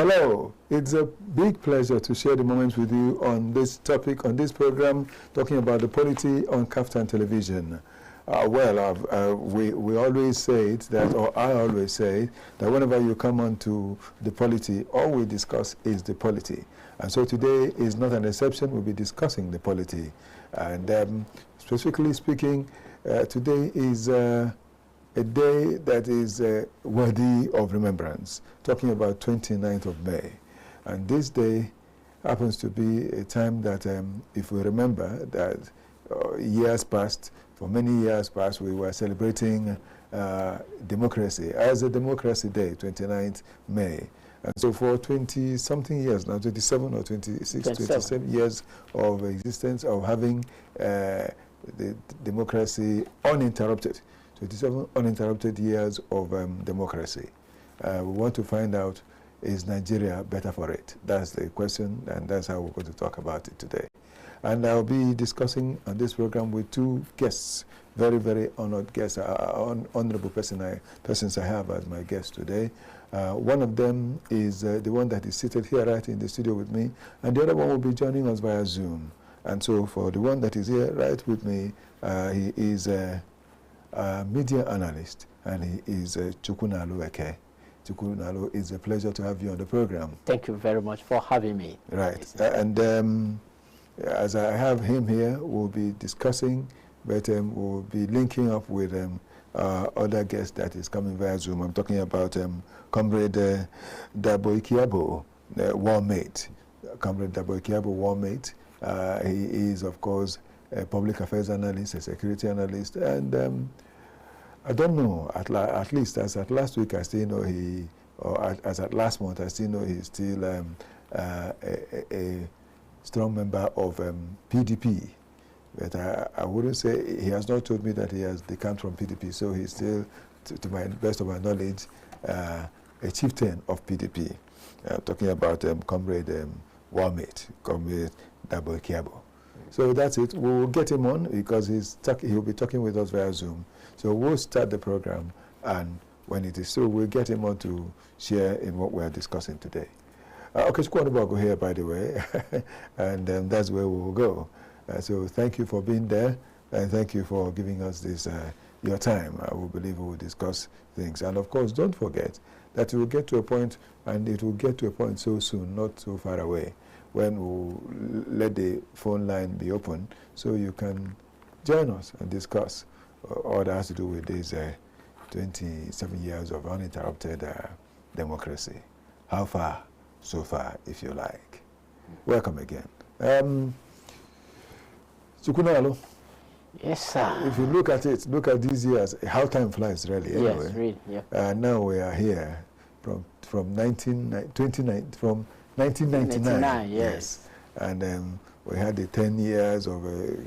Hello, it's a big pleasure to share the moments with you on this topic, on this program, talking about the polity on KAFTAN television. We always say it, that, or I always say, that whenever you come on to the polity, all we discuss is the polity. And so today is not an exception, we'll be discussing the polity. And specifically speaking, today is a day that is worthy of remembrance, talking about 29th of May. And this day happens to be a time that, if we remember that years past, for many years past, we were celebrating democracy as a Democracy Day, 29th May. And so for 20-something years now, 27 or 26, 27 years of existence of having the democracy uninterrupted, 27 uninterrupted years of democracy. We want to find out, is Nigeria better for it? That's the question, and that's how we're going to talk about it today. And I'll be discussing on this program with two guests, very, very honored guests, honorable persons I have as my guests today. One of them is the one that is seated here right in the studio with me, and the other one will be joining us via Zoom. And so for the one that is here right with me, he is a media analyst, and he is Chukwunalo Eke. Chukwunalo, it's a pleasure to have you on the program. Thank you very much for having me. Right. And as I have him here, we'll be discussing, but we'll be linking up with other guests that is coming via Zoom. I'm talking about Comrade Dabo Ikiabo, war mate. Comrade Dabo Ikiabo, war mate. He is, of course, a public affairs analyst, a security analyst, and I don't know, at least as at last week, I still know as at last month, I still know he's still a strong member of PDP. But I wouldn't say, he has not told me that he has decamped from PDP, so he's still, to my best of my knowledge, a chieftain of PDP. Talking about Comrade Warmate, Comrade Dabo Ikiabo. So that's it. We'll get him on because he'll be talking with us via Zoom. So we'll start the program, and when it is so, we'll get him on to share in what we're discussing today. Okay, Chukwunalo here, by the way, and that's where we will go. So thank you for being there, and thank you for giving us this your time. I will believe we will discuss things. And of course, don't forget that it will get to a point, and it will get to a point so soon, not so far away, when we'll let the phone line be open so you can join us and discuss all that has to do with these 27 years of uninterrupted democracy. How far? So far, if you like. Welcome again. Chukwunalo. Yes, sir. If you look at it, look at these years, how time flies, really. Anyway. Yes, really, yeah. Now we are here from 1999. Yes. And we had the 10 years of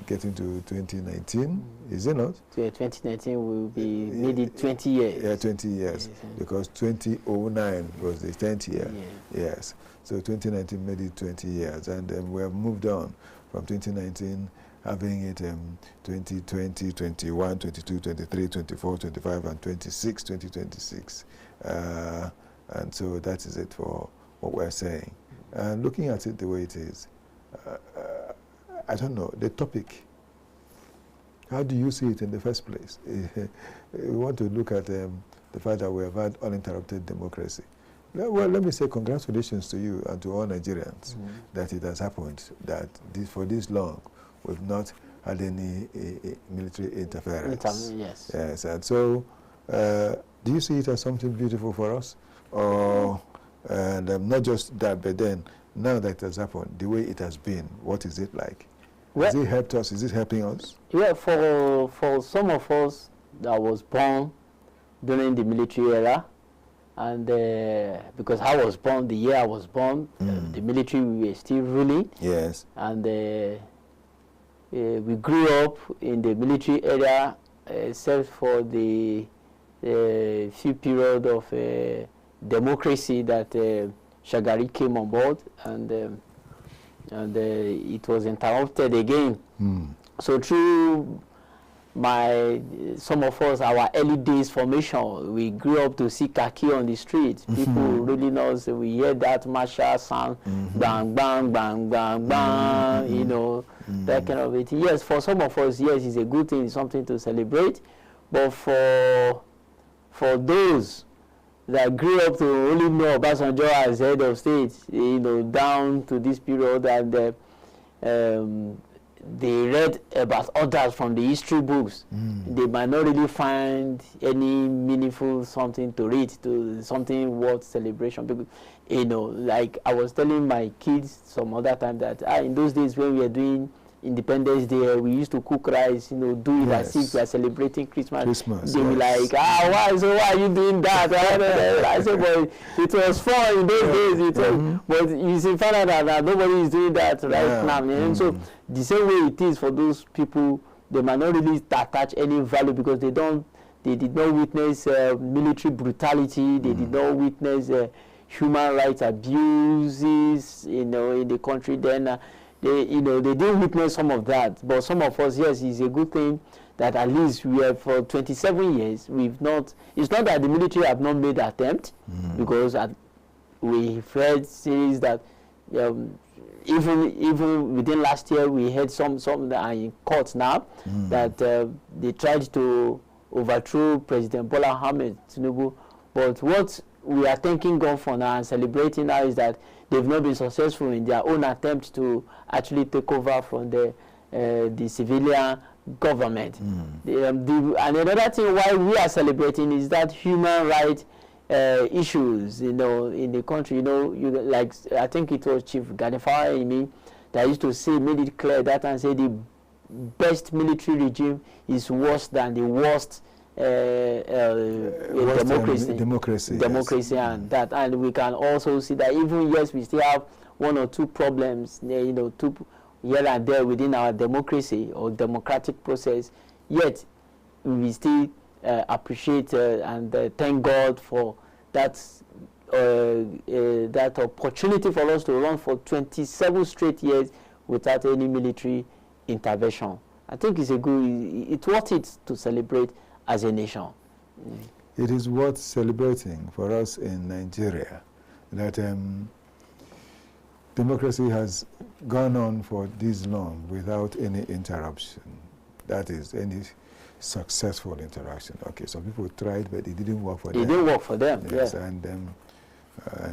getting to 2019, is it not? So 2019 will be made it 20 years. Yeah, 20 years, yes, because 2009 was the 10th year. Yeah. Yes. So 2019 made it 20 years, and we have moved on from 2019, having it 2020, 21, 22, 23, 24, 25, and 26, 2026. And so that is it for what we're saying. And looking at it the way it is, I don't know, the topic, how do you see it in the first place? We want to look at the fact that we have had uninterrupted democracy. Well, let me say congratulations to you and to all Nigerians that it has happened, that for this long we've not had any military interference. Yes. Yes, and so do you see it as something beautiful for us? Or, and not just that, but then now that it has happened, the way it has been, what is it like? Well, has it helped us? Is it helping us? Yeah, for some of us that was born during the military era, and because I was born, the year I was born, the military were still ruling. Yes. And we grew up in the military era, except for the few period of democracy that Shagari came on board, and it was interrupted again. So through some of us, our early days formation, we grew up to see khaki on the street. People really knows, we hear that martial sound, bang, bang, bang, bang, bang, you know, that kind of it. Yes, for some of us, yes, it's a good thing, it's something to celebrate. But for those that grew up to only know Obasanjo as head of state, you know, down to this period, and they read about others from the history books, they might not really find any meaningful something to read, to something worth celebration. Because, you know, like I was telling my kids some other time that in those days when we were doing Independence Day, we used to cook rice, you know, do it as if we are celebrating Christmas. They were like, why are you doing that? I said, well, it was fun in those days. It was, but you see, find out that nobody is doing that right now. And so the same way it is for those people, they might not really attach any value because they did not witness military brutality. They did not witness human rights abuses, you know, in the country then. They didn't witness some of that, but some of us, yes, it's a good thing that at least we have for 27 years, we've not, it's not that the military have not made attempt, because we've heard series that even within last year, we had some that are in court now, that they tried to overthrow President Bola Ahmed Tinubu, but what we are thanking God for now and celebrating now is that they've not been successful in their own attempt to actually take over from the civilian government. And another thing why we are celebrating is that human rights issues, you know, in the country. You know, like I think it was Chief Ganifawa that used to say, made it clear that and say the best military regime is worse than the worst democracy, yes. And that, and we can also see that even yes, we still have one or two problems, you know, here and there within our democracy or democratic process. Yet we still appreciate and thank God for that that opportunity for us to run for 27 straight years without any military intervention. I think it's worth it to celebrate as a nation. It is worth celebrating for us in Nigeria that democracy has gone on for this long without any interruption. That is, any successful interaction. Okay, some people tried, but it didn't work for them. It didn't work for them, yes. Yeah. And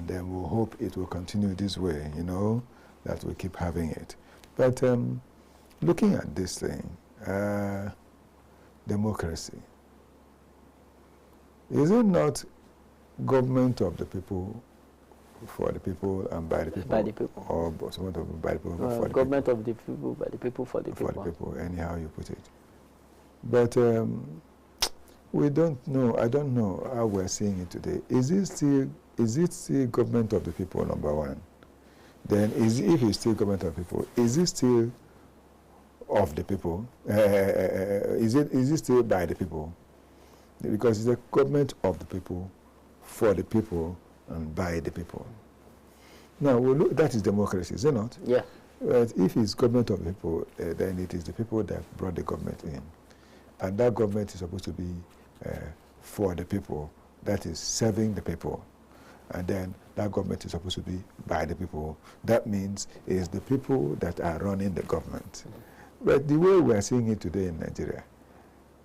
then we'll hope it will continue this way, you know, that we keep having it. But looking at this thing, democracy, is it not government of the people, for the people, and by the people? By the people. Or somewhat of by the people, for the government people. Of the people, by the people, for the people. For the people, anyhow you put it. But we don't know, I don't know how we're seeing it today. Is it still government of the people, number one? Then if it's still government of the people, is it still of the people? Is it still by the people? Because it's a government of the people, for the people, and by the people. Now, look, that is democracy, is it not? Yeah. But if it's government of the people, then it is the people that brought the government in. And that government is supposed to be for the people, that is serving the people. And then that government is supposed to be by the people. That means it is the people that are running the government. But the way we are seeing it today in Nigeria,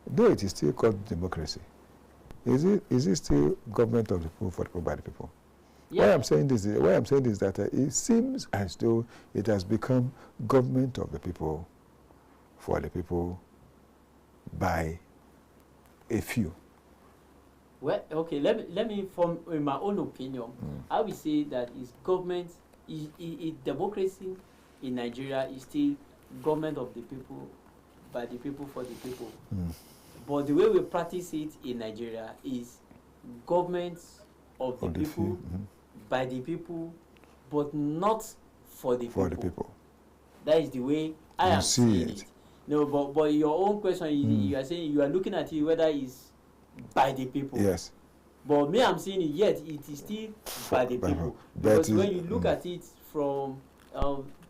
though it is still called democracy, is it still government of the people, for the people, by the people? Yeah. Why I'm saying this is that it seems as though it has become government of the people, for the people, by a few. Well, okay, let me form in my own opinion. I will say that is government, democracy in Nigeria is still government of the people, by the people, for the people. But the way we practice it in Nigeria is government of the people, by the people, but not for the people. For the people. That is the way I am seeing it. No, but your own question, you are saying, you are looking at it whether it's by the people. Yes. But me, I'm seeing it, yet it is still by the people. Because when you look at it from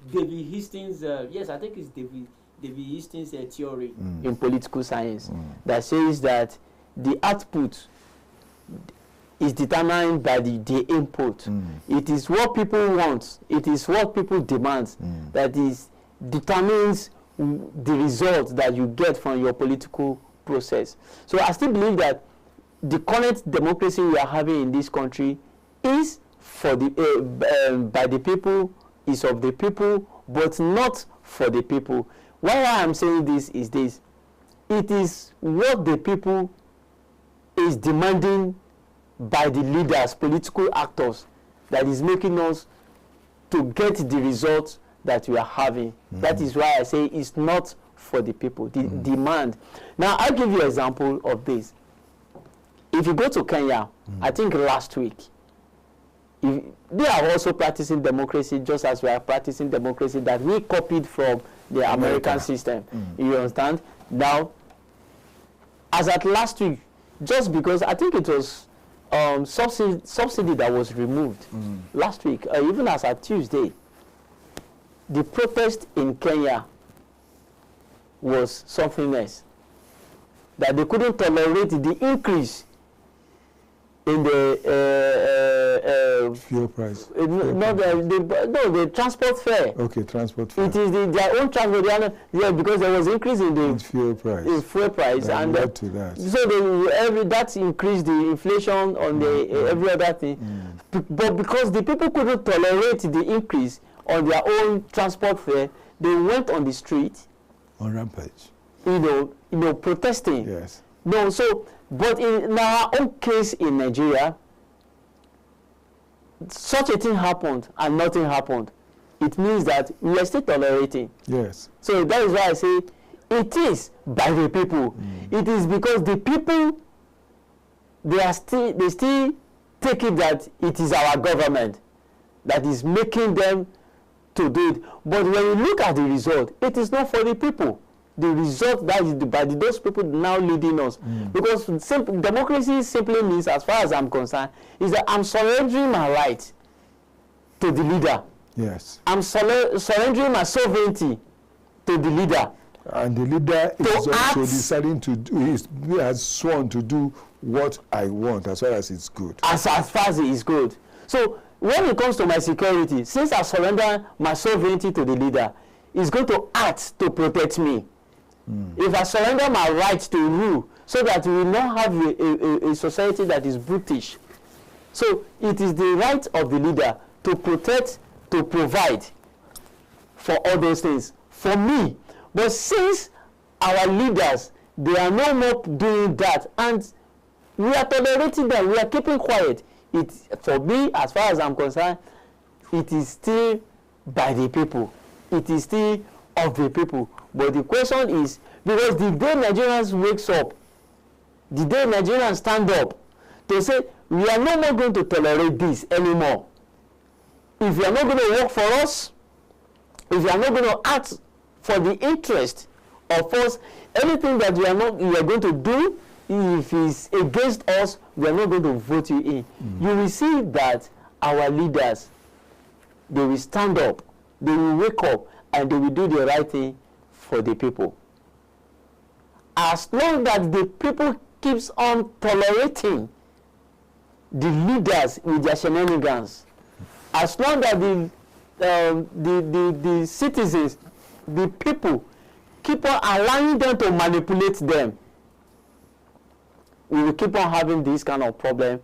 David Hastings, yes, I think it's David David Easton's theory in political science that says that the output is determined by the input. It is what people want. It is what people demand that is determines the result that you get from your political process. So I still believe that the current democracy we are having in this country is for the by the people, is of the people, but not for the people. Why I am saying this is this: it is what the people is demanding by the leaders, political actors, that is making us to get the results that we are having. That is why I say it's not for the people, the demand. Now, I'll give you an example of this. If you go to Kenya, I think last week, they are also practicing democracy just as we are practicing democracy that we copied from the American system. You understand? Now, as at last week, just because I think it was subsidy that was removed last week, even as at Tuesday, the protest in Kenya was something else. That they couldn't tolerate the increase in the fuel price. The transport fare. Okay, transport fare. It is their own transport. Because there was increase in the fuel price. Fuel price, that and led to that. So that increased the inflation on the every other thing. But because the people couldn't tolerate the increase on their own transport fare, they went on the street. On rampage. Protesting. Yes. No, so. But in our own case in Nigeria, such a thing happened and nothing happened. It means that we are still tolerating. Yes. So that is why I say it is by the people. It is because the people, they still take it that it is our government that is making them to do it. But when you look at the result, it is not for the people. The result that is by those people now leading us. Because democracy simply means, as far as I'm concerned, is that I'm surrendering my right to the leader. Yes. I'm surrendering my sovereignty to the leader. And the leader is also deciding to do, he has sworn to do what I want as far as it's good. As far as it is good. So when it comes to my security, since I surrender my sovereignty to the leader, he's going to act to protect me. If I surrender my right to rule, so that we will not have a society that is brutish. So it is the right of the leader to protect, to provide for all those things, for me. But since our leaders, they are no more doing that, and we are tolerating them, we are keeping quiet, for me, as far as I'm concerned, it is still by the people. It is still of the people. But the question is, because the day Nigerians wakes up, the day Nigerians stand up to say, we are no more going to tolerate this anymore. If you are not going to work for us, if you are not going to act for the interest of us, anything that you are going to do, if it's against us, we are not going to vote you in. You will see that our leaders, they will stand up, they will wake up, and they will do the right thing for the people. As long as the people keeps on tolerating the leaders with their shenanigans, as long as the citizens, the people, keep on allowing them to manipulate them, we will keep on having this kind of problem.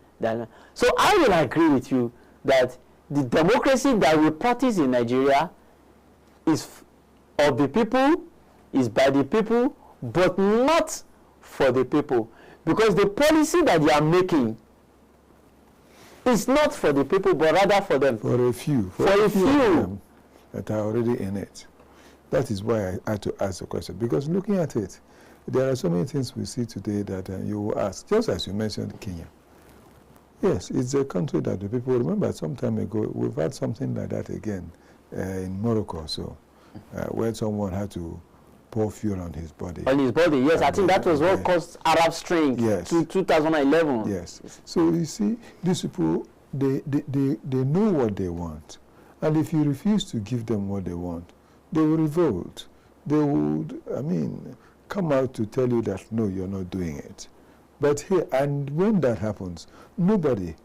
So I will agree with you that the democracy that we practice in Nigeria is of the people, is by the people, but not for the people. Because the policy that they are making is not for the people, but rather for them. For a few. For a few that are already in it. That is why I had to ask the question. Because looking at it, there are so many things we see today that you will ask. Just as you mentioned Kenya. Yes, it's a country that the people remember some time ago. We've had something like that again in Morocco, where someone had to pour fuel on his body. On his body, yes. I think that was what caused Arab Spring to 2011. Yes. So you see, these people, they know what they want. And if you refuse to give them what they want, they will revolt. they would, I mean, come out to tell you that, no, you're not doing it. But here, and when that happens, nobody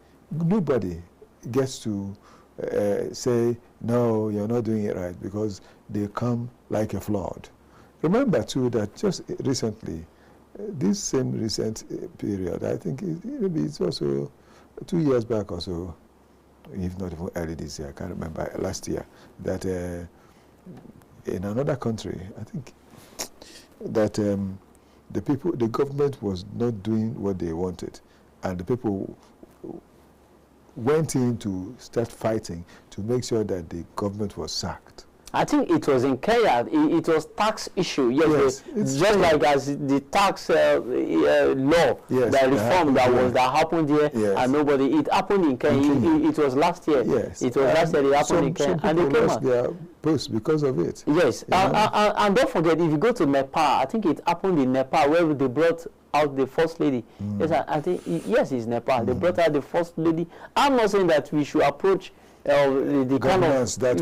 gets to say, no, you're not doing it right, because they come like a flood. Remember, too, that just recently, this same recent period, I think maybe it's also 2 years back or so, if not even early this year, I can't remember, last year, that in another country, I think that the government was not doing what they wanted, and the people went in to start fighting to make sure that the government was sacked. I think it was in Kenya. It was tax issue. Yes, just true. Like as the tax law, yes, the reform that happened here, yes. And nobody. It happened in Kenya. It was last year. Yes, it was last year. It happened in Kenya, and they came out. Their posts because of it. Yes, and don't forget, if you go to Nepal, I think it happened in Nepal where they brought out the first lady. Yes, I think yes, it's Nepal. They brought out the first lady. I'm not saying that we should approach the kind of that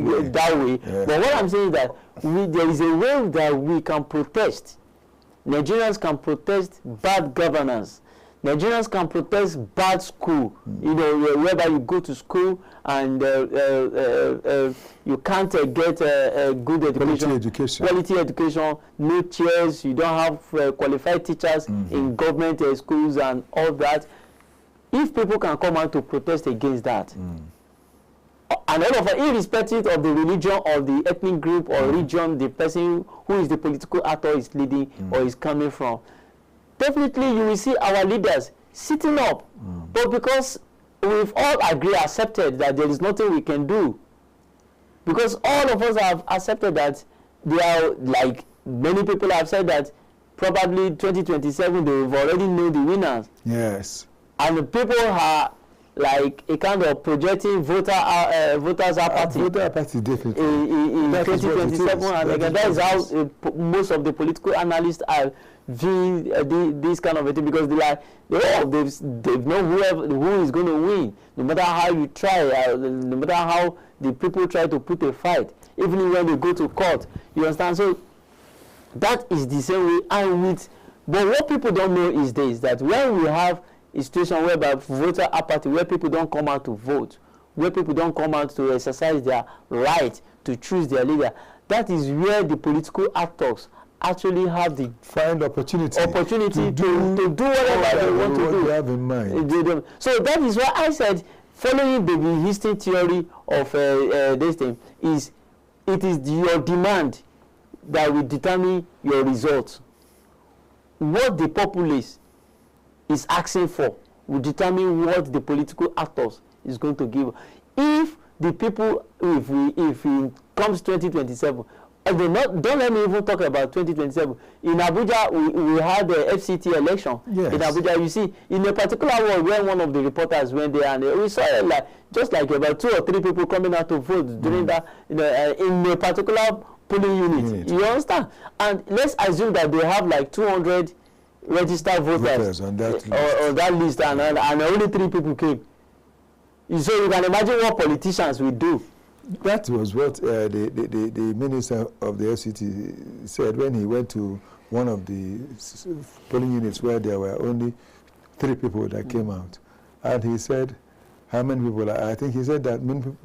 way. Yeah. But what I'm saying is that there is a way that we can protest. Nigerians can protest bad governance. Nigerians can protest bad school. You know, whereby you go to school and you can't get a good education. Quality education, no chairs, you don't have qualified teachers in government schools and all that. If people can come out to protest against that, and all of it, irrespective of the religion or the ethnic group or region the person who is the political actor is leading or is coming from, definitely you will see our leaders sitting up. But because we've all accepted that there is nothing we can do, because all of us have accepted that they are, like many people have said, that probably 2027 they will already know the winners. Yes. And the people are like a kind of projecting voters apathy. Voter apathy, definitely. In 2027, and again, that is how most of the political analysts are viewing this kind of a thing, because they've know who is going to win, no matter how you try, no matter how the people try to put a fight, even when they go to court. You understand? So that is the same way. But what people don't know is this: that when we have a situation whereby voter apathy, where people don't come out to vote, where people don't come out to exercise their right to choose their leader, that is where the political actors actually have the opportunity to do whatever they want to do. They have in mind. So that is why I said, following the history theory of this thing, it is your demand that will determine your results. What the populace is asking for will determine what the political actors is going to give. If the people, if it comes 2027, don't let me even talk about 2027. In Abuja, we had the FCT election. Yes. In Abuja, you see, in a particular one where one of the reporters went there, and we saw just like about 2 or 3 people coming out to vote during that, in a particular polling unit. You understand? And let's assume that they have like 200 registered voters on that list, and only 3 people came. So you can imagine what politicians will do. That was what the minister of the FCT said when he went to one of the polling units where there were only 3 people that came out. And he said, how many people? I think he said that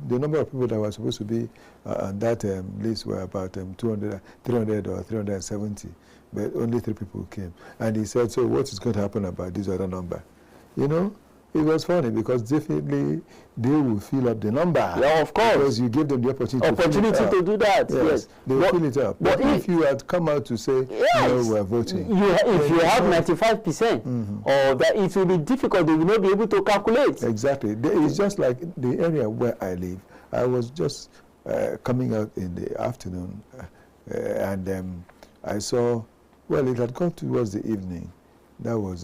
the number of people that were supposed to be on that list were about 300 or 370. But only 3 people came. And he said, so what is going to happen about this other number? You know, it was funny because definitely they will fill up the number. Yeah, of course. Because you give them the opportunity to do that. Yes. They will fill it up. But if you had come out to say, no, we're voting. If you have 95%, or that it will be difficult, they will not be able to calculate. Exactly. It's just like the area where I live. I was just coming out in the afternoon and I saw, well, it had gone towards the evening. That was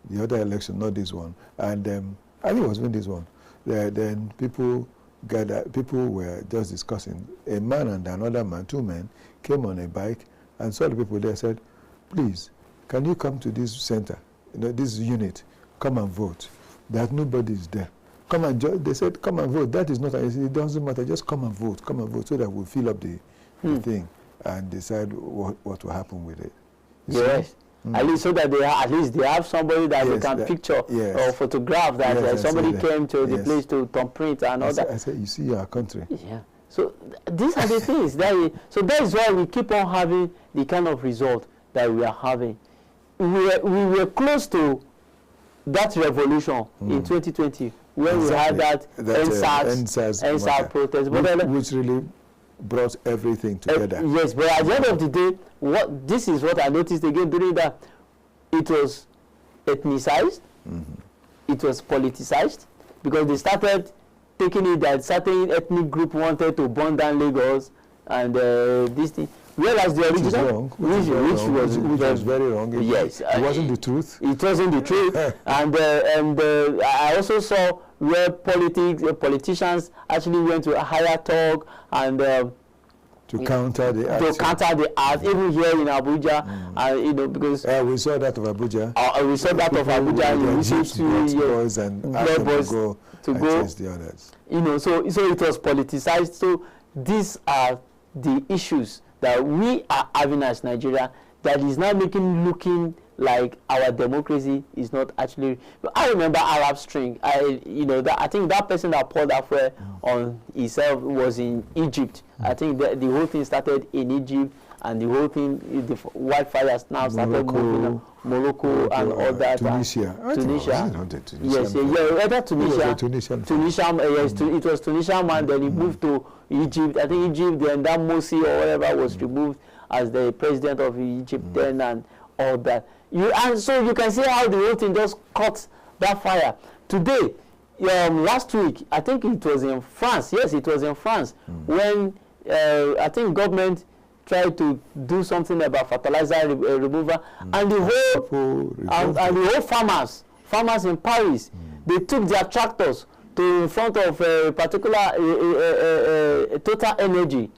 the other election, not this one. And I think it was when this one. Then people were just discussing. A man and another man, 2 men, came on a bike and saw the people there, said, please, can you come to this center, this unit, come and vote. That nobody is there. Come and they said, come and vote. That is not, it doesn't matter, just come and vote, so that we'll fill up the thing. and decide what will happen with it. Yes. At least so that they have somebody that they can picture or photograph that somebody came to the place to thumbprint and all that. I said, you see our country. Yeah. So these are the things so that is why we keep on having the kind of result that we are having. We were close to that revolution in 2020 when we had that NSAS protest, which really brought everything together. Yes, but at the end of the day, this is what I noticed again during that. It was ethnicized, it was politicized, because they started taking it that certain ethnic group wanted to burn down Lagos and this thing. Whereas the original, which was very wrong. It wasn't the truth. It wasn't the truth, and I also saw where politicians actually went to a higher talk and to counter the act. Even here in Abuja, you know, because we saw that of Abuja. We saw that of Abuja, and we listened to boys and boys to go chase the others. You know, so it was politicized. So these are the issues that we are having as Nigeria that is now looking like our democracy is not actually. I remember Arab Spring. I think that person that poured that fire on himself was in Egypt. I think the whole thing started in Egypt, and the whole thing, the wildfires now started moving Morocco and all that. Tunisia. Yes, either Tunisia. It was Tunisia man. Then it moved to Egypt. I think Egypt. Then that Morsi or whatever was removed as the president of Egypt then, and all that. And so you can see how the whole thing just caught that fire. Today, last week, I think it was in France. Yes, it was in France when I think government tried to do something about fertilizer removal, and the whole farmers in Paris, they took their tractors to in front of a particular Total Energy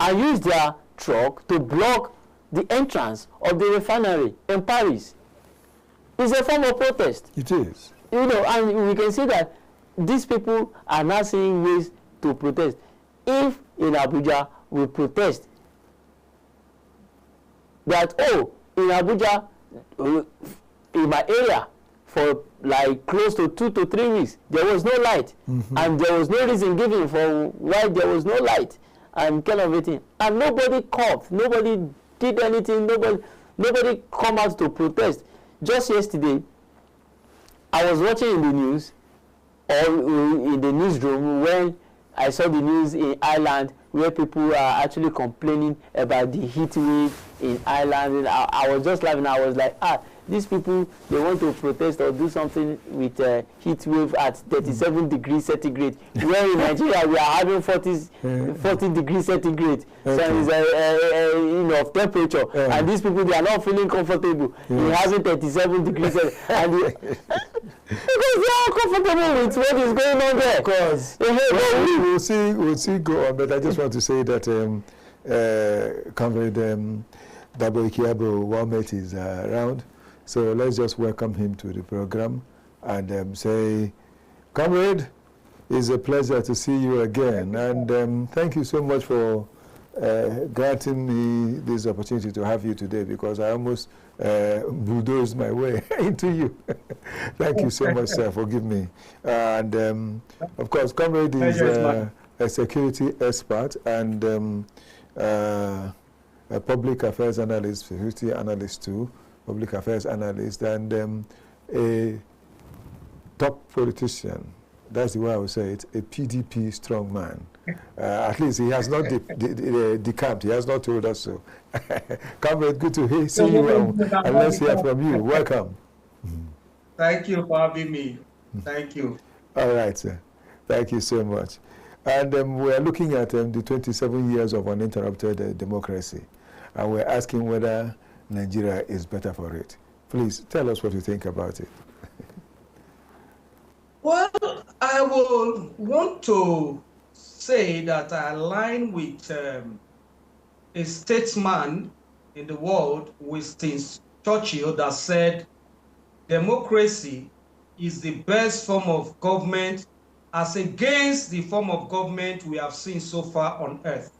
and used their truck to block the entrance of the refinery in Paris. It's a form of protest. It is. You know, and we can see that these people are now seeing ways to protest. If in Abuja we protest that, in Abuja, in my area, for like close to 2 to 3 weeks, there was no light, and there was no reason given for why there was no light, and kind of thing, and nobody called, nobody did anything, nobody come out to protest. Just yesterday, I was watching in the news, or in the newsroom, when I saw the news in Ireland, where people are actually complaining about the heat wave in Ireland. And I was just laughing. I was like, these people, they want to protest or do something with heat wave at 37 degrees centigrade. Where in Nigeria, we are having 40 degrees centigrade. So it's of temperature. And these people, they are not feeling comfortable in having 37 degrees centigrade. Because they are comfortable with what is going on there. Of course. We'll see go on, but I just want to say that Comrade Dabo Ikiabo Walmet is around. So let's just welcome him to the program and say, Comrade, it's a pleasure to see you again. And thank you so much for granting me this opportunity to have you today, because I almost bulldozed my way into you. Thank you so much, sir. Forgive me. And of course, Comrade is a security expert and a public affairs analyst, security analyst too, public affairs analyst, and a top politician. That's the way I would say it, a PDP strong man. At least he has not decamped. He has not told us so. Comrade, good to see you, and let's hear from you. Welcome. Thank you for having me. Thank you. All right, sir. Thank you so much. And we're looking at the 27 years of uninterrupted democracy, and we're asking whether Nigeria is better for it. Please tell us what you think about it. Well, I will want to say that I align with a statesman in the world, Winston Churchill, that said, democracy is the best form of government as against the form of government we have seen so far on earth.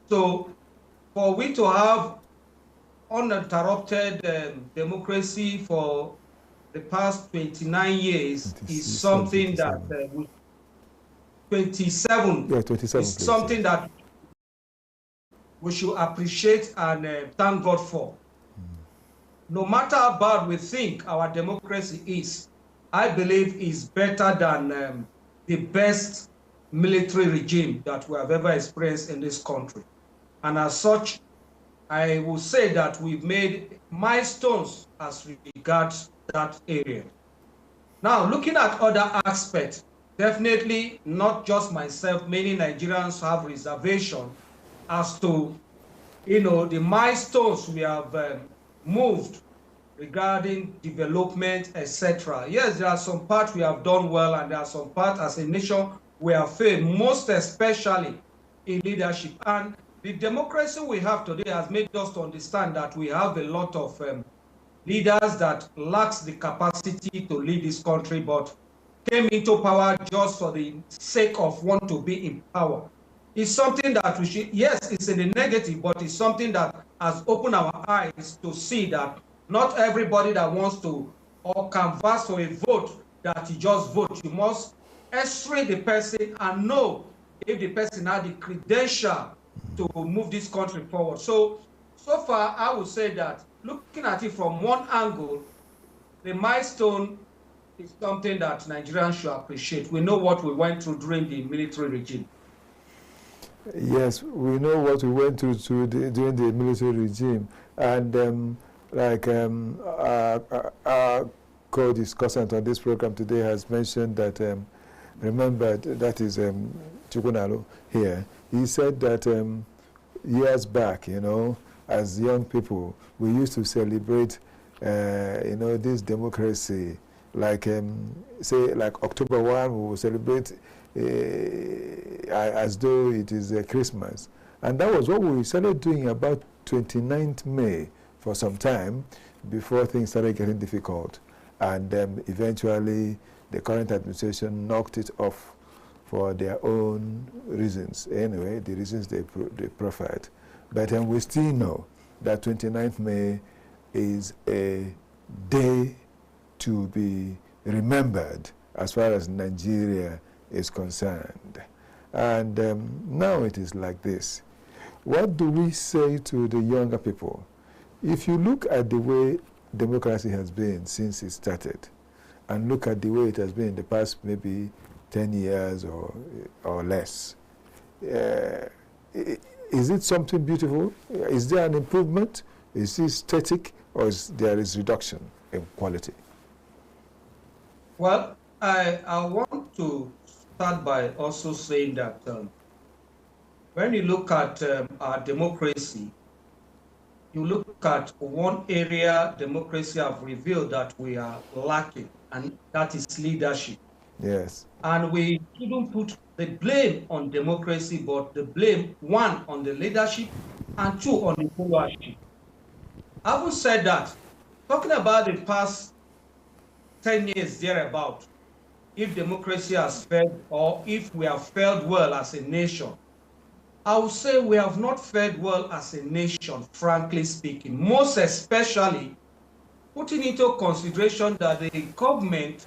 So for we to have uninterrupted democracy for the past 29 years is something 27. that 27, yeah, 27 is something that we should appreciate and thank God for. No matter how bad we think our democracy is, I believe is better than the best military regime that we have ever experienced in this country. And as such, I will say that we've made milestones as regards that area. Now, looking at other aspects, definitely not just myself, many Nigerians have reservation as to, the milestones we have moved regarding development, etc. Yes, there are some parts we have done well, and there are some parts as a nation we have failed, most especially in leadership. And the democracy we have today has made us to understand that we have a lot of leaders that lacks the capacity to lead this country, but came into power just for the sake of want to be in power. It's something that we should, yes, it's in the negative, but it's something that has opened our eyes to see that not everybody that wants to or canvass for a vote that you just vote. You must x-ray the person and know if the person has the credential to move this country forward. So far, I would say that looking at it from one angle, the milestone is something that Nigerians should appreciate. We know what we went through during the military regime. Yes, we know what we went through during the military regime. And our co-discussant on this program today has mentioned that, remember, that is Chukwunalo here. He said that years back, as young people, we used to celebrate, this democracy. Like, say, like October 1, we will celebrate as though it is Christmas. And that was what we started doing about 29th May for some time before things started getting difficult. And eventually, the current administration knocked it off for their own reasons. Anyway, the reasons they proffered. But we still know that 29th May is a day to be remembered as far as Nigeria is concerned. And now it is like this. What do we say to the younger people? If you look at the way democracy has been since it started, and look at the way it has been in the past maybe 10 years or less, is it something beautiful? Is there an improvement? Is it static, or there is reduction in quality? Well, I want to start by also saying that when you look at our democracy, you look at one area democracy have revealed that we are lacking, and that is leadership. Yes. And we shouldn't put the blame on democracy, but the blame, one, on the leadership, and two, on the followership. Having said that, talking about the past 10 years thereabout, if democracy has failed or if we have failed well as a nation, I would say we have not fared well as a nation, frankly speaking, most especially putting into consideration that the government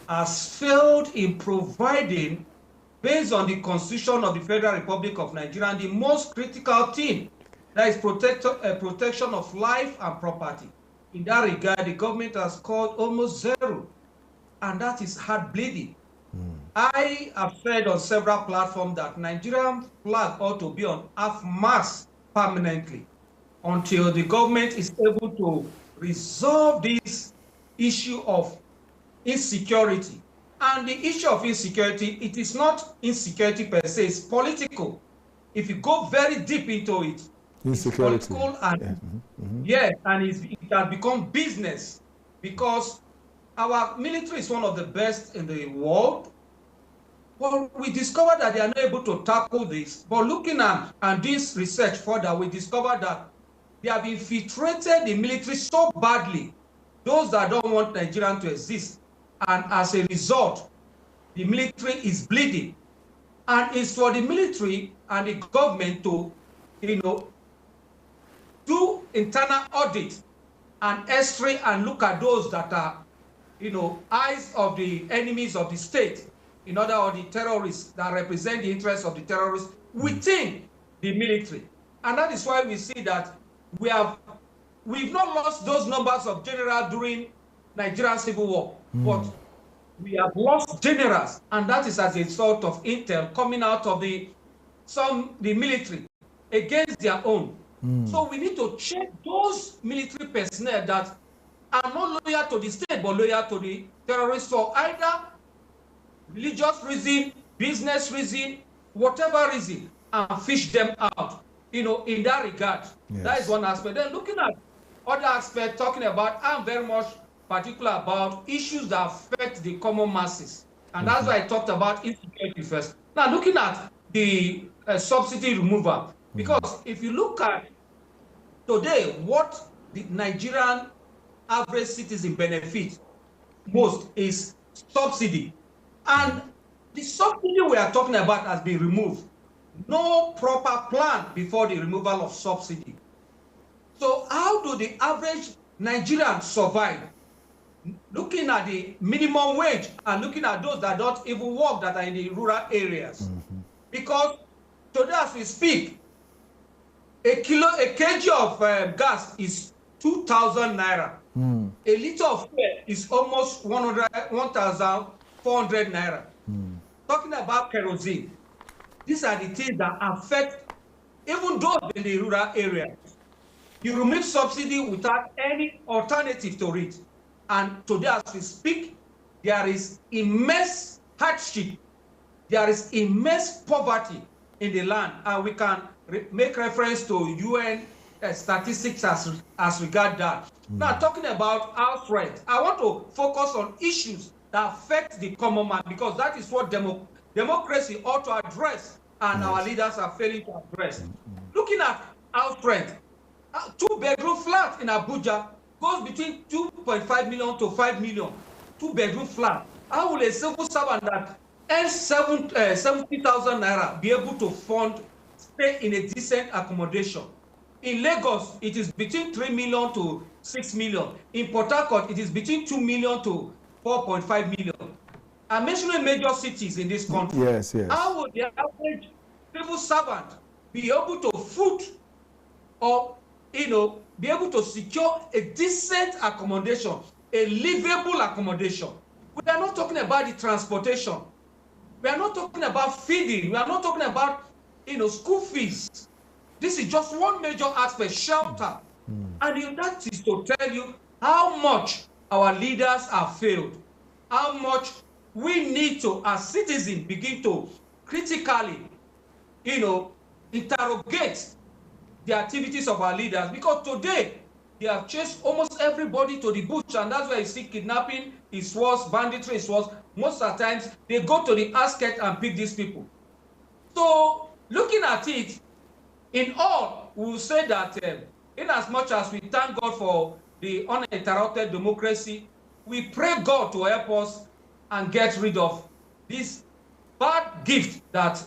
has failed in providing, based on the Constitution of the Federal Republic of Nigeria, the most critical thing, that is protection of life and property. In that regard, the government has scored almost zero, and that is heart bleeding. I have said on several platforms that Nigerian flag ought to be on half-mast permanently until the government is able to resolve this issue of insecurity. And the issue of insecurity, it is not insecurity per se, it's political. If you go very deep into it, it's political and and it has become business, because our military is one of the best in the world. Well, we discovered that they are not able to tackle this. But looking at this research further, we discovered that they have infiltrated the military so badly, those that don't want Nigeria to exist. And as a result, the military is bleeding. And it's for the military and the government to, internal audit and X-ray and look at those that are, eyes of the enemies of the state, in order of the terrorists that represent the interests of the terrorists within the military. And that is why we see that we've not lost those numbers of generals during Nigerian Civil War, but we have lost generals, and that is as a result of intel coming out of the military against their own. So we need to check those military personnel that are not loyal to the state but loyal to the terrorists for either religious reason, business reason, whatever reason, and fish them out. In that regard, that is one aspect. Then looking at other aspects, talking about, I'm very much particular about issues that affect the common masses, and that's why I talked about insecurity first. Now, looking at the subsidy removal, because if you look at today, what the Nigerian average citizen benefits most is subsidy, and the subsidy we are talking about has been removed. No proper plan before the removal of subsidy. So how do the average Nigerian survive? Looking at the minimum wage and looking at those that don't even work, that are in the rural areas. Because today as we speak, a kg of gas is 2,000 naira. A liter of fuel is almost 1,400 naira. Talking about kerosene, these are the things that affect even those in the rural areas. You remove subsidy without any alternative to it. And today as we speak, there is immense hardship. There is immense poverty in the land. And we can make reference to UN statistics as regard that. Now, talking about house rent, I want to focus on issues that affect the common man, because that is what democracy ought to address, and our leaders are failing to address. Looking at house rent, a 2-bedroom flat in Abuja goes between 2.5 million to 5 million. 2-bedroom flat. How will a civil servant that earns 70,000 naira be able to stay in a decent accommodation? In Lagos, it is between 3 million to 6 million. In Port Harcourt, it is between 2 million to 4.5 million. I'm mentioning major cities in this country. Yes. How would the average civil servant be able to foot or, be able to secure a decent accommodation, a livable accommodation? We are not talking about the transportation. We are not talking about feeding. We are not talking about, school fees. This is just one major aspect, shelter. And that is to tell you how much our leaders have failed, how much we need to, as citizens, begin to critically, interrogate the activities of our leaders. Because today, they have chased almost everybody to the bush, and that's why you see kidnapping is worse, banditry is worse. Most of the times, they go to the outskirts and pick these people. So, looking at it, in all, we will say that in as much as we thank God for the uninterrupted democracy, we pray God to help us and get rid of this bad gift that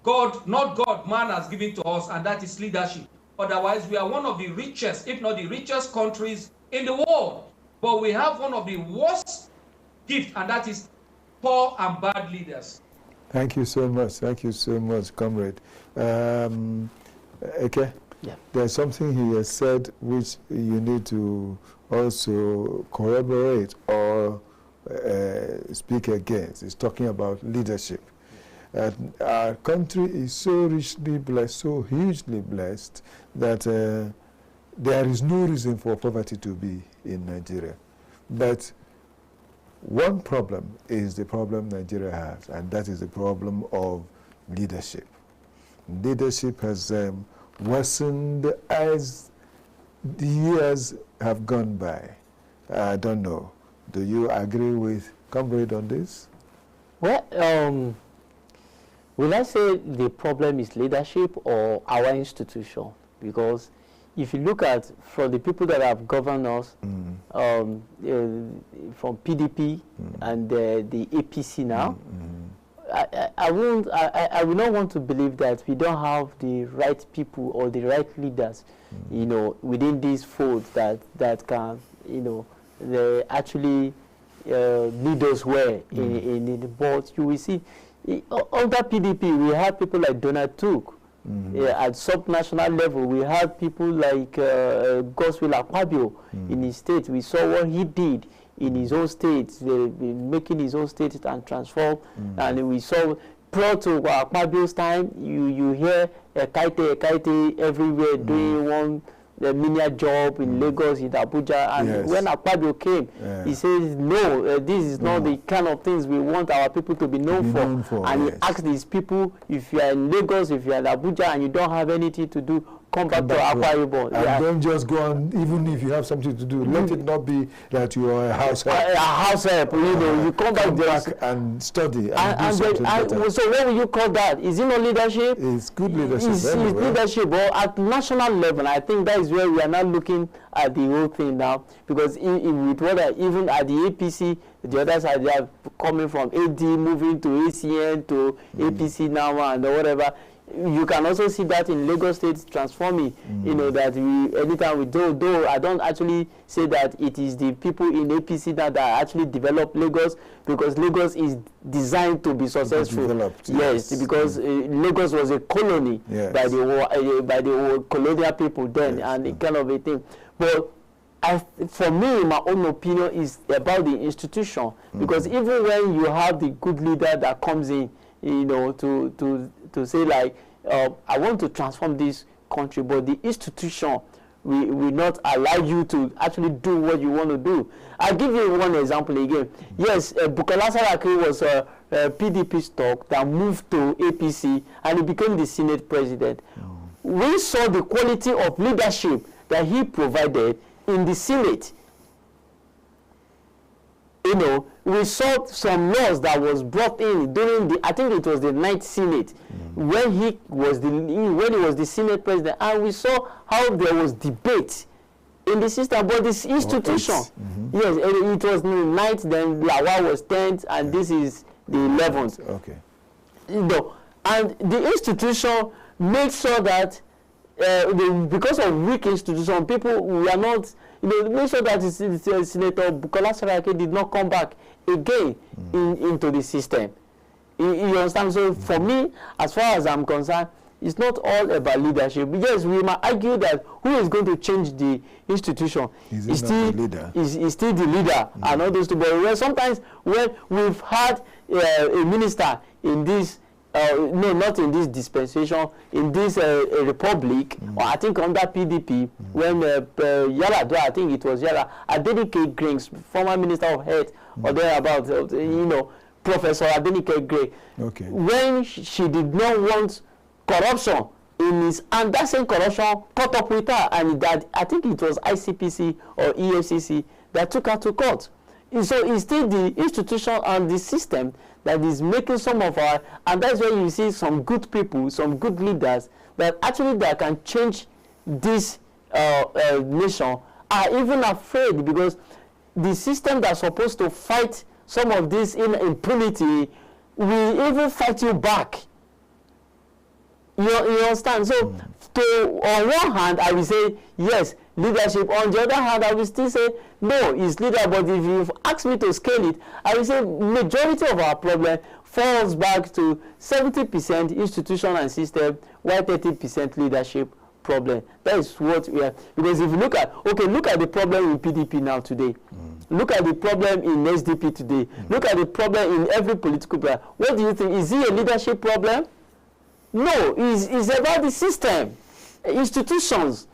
man has given to us, and that is leadership. Otherwise, we are one of the richest, if not the richest countries in the world. But we have one of the worst gifts, and that is poor and bad leaders. Thank you so much. Thank you so much, comrade. Okay. Yeah. There's something he has said which you need to also corroborate or speak against. He's talking about leadership. Our country is so richly blessed, so hugely blessed, that there is no reason for poverty to be in Nigeria. But one problem is the problem Nigeria has, and that is the problem of leadership. Leadership has worsened as the years have gone by. I don't know. Do you agree with comrade on this? Well, will I say the problem is leadership or our institution? Because if you look at from the people that have governed us, from PDP and the APC now, I will not want to believe that we don't have the right people or the right leaders, you know, within these fold that can, you know, they actually lead us well in the board. You will see, under PDP, we have people like Donald Tuck. At sub-national level, we have people like Godswill Akpabio in his state. We saw what he did in his own state, making his own state and transform. And we saw, prior to Akpabio's time, you hear Ekaite everywhere doing one menial job in Lagos, in Abuja. And when Akpabio came, he says, no, this is not the kind of things we want our people to be known for. And he asked these people, if you are in Lagos, if you are in Abuja, and you don't have anything to do, come back to Akwa Ibom. And don't just go on, even if you have something to do. Let it not be that you are a house help. A house help, you know, you come back and study and do something better. So what will you call that? Is it not leadership? It's good leadership. It's leadership, but at national level, I think that is where we are now looking at the whole thing now. Because with whether even at the APC, the other side, they are coming from AD, moving to ACN, to APC now and whatever. You can also see that in Lagos State transforming, you know, that anytime we do, though I don't actually say that it is the people in APC that actually develop Lagos, because Lagos is designed to be successful. Yes, because Lagos was a colony by the colonial people then, and it kind of a thing. But for me, my own opinion is about the institution, because even when you have the good leader that comes in, you know, to say like, I want to transform this country, but the institution will not allow you to actually do what you want to do. I'll give you one example again. Yes, Bukola Saraki was a PDP stock that moved to APC, and he became the Senate president. We saw the quality of leadership that he provided in the Senate. You know, we saw some laws that was brought in during I think it was the 9th Senate, when he was the Senate president, and we saw how there was debate in the system, but this institution, yes, it was the 9th, then Lawal was 10th, and this is the 11th. Okay. You know, and the institution made sure that because of weak institution, people were not, you know, make sure that Senator Bukola Saraki did not come back again into the system. You understand? So for me, as far as I'm concerned, it's not all about leadership. Yes, we might argue that who is going to change the institution is still the leader and all those two. But sometimes when we've had a minister in this, no, not in this dispensation, in this republic, or I think under PDP, when Yaradua, I think it was Yara, Adenike Grings, former Minister of Health, or thereabout, you know, Professor Adenike Gray, when she did not want corruption in his, and that same corruption caught up with her, and that I think it was ICPC or EFCC that took her to court. And so it's still the institution and the system that is making some of our, and that's where you see some good people, some good leaders that actually that can change this nation are even afraid, because the system that's supposed to fight some of this impunity will even fight you back. You understand? So, on one hand, I will say, yes, leadership. On the other hand, I will still say, no, it's leader. But if you ask me to scale it, I will say majority of our problem falls back to 70% institution and system, while 30% leadership problem. That is what we are. Because if you look at, look at the problem in PDP now today. Look at the problem in SDP today. Look at the problem in every political plan. What do you think? Is it a leadership problem? No, it's about the system, institutions,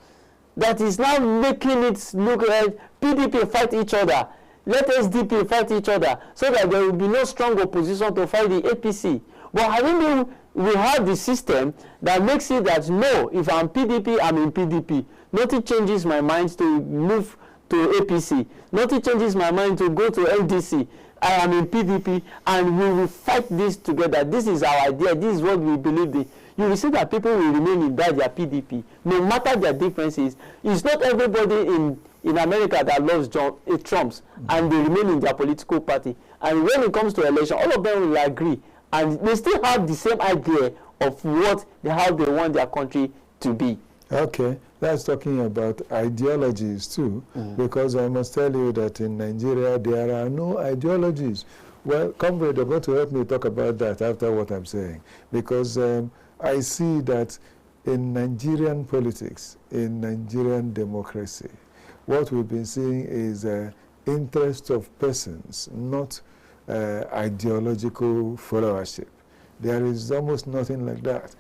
that is now making it look like PDP fight each other. Let SDP fight each other, so that there will be no strong opposition to fight the APC. But I think we have the system that makes it that, no, if I'm PDP, I'm in PDP. Nothing changes my mind to move to APC. Nothing changes my mind to go to LDC. I am in PDP, and we will fight this together. This is our idea. This is what we believe in. You will see that people will remain in their PDP, no matter their differences. It's not everybody in America that loves Trump, and they remain in their political party. And when it comes to election, all of them will agree and they still have the same idea of how they want their country to be. Okay, that's talking about ideologies too, because I must tell you that in Nigeria there are no ideologies. Well, comrade, you're going to help me talk about that after what I'm saying, because I see that in Nigerian politics, in Nigerian democracy, what we've been seeing is interest of persons, not ideological followership. There is almost nothing like that.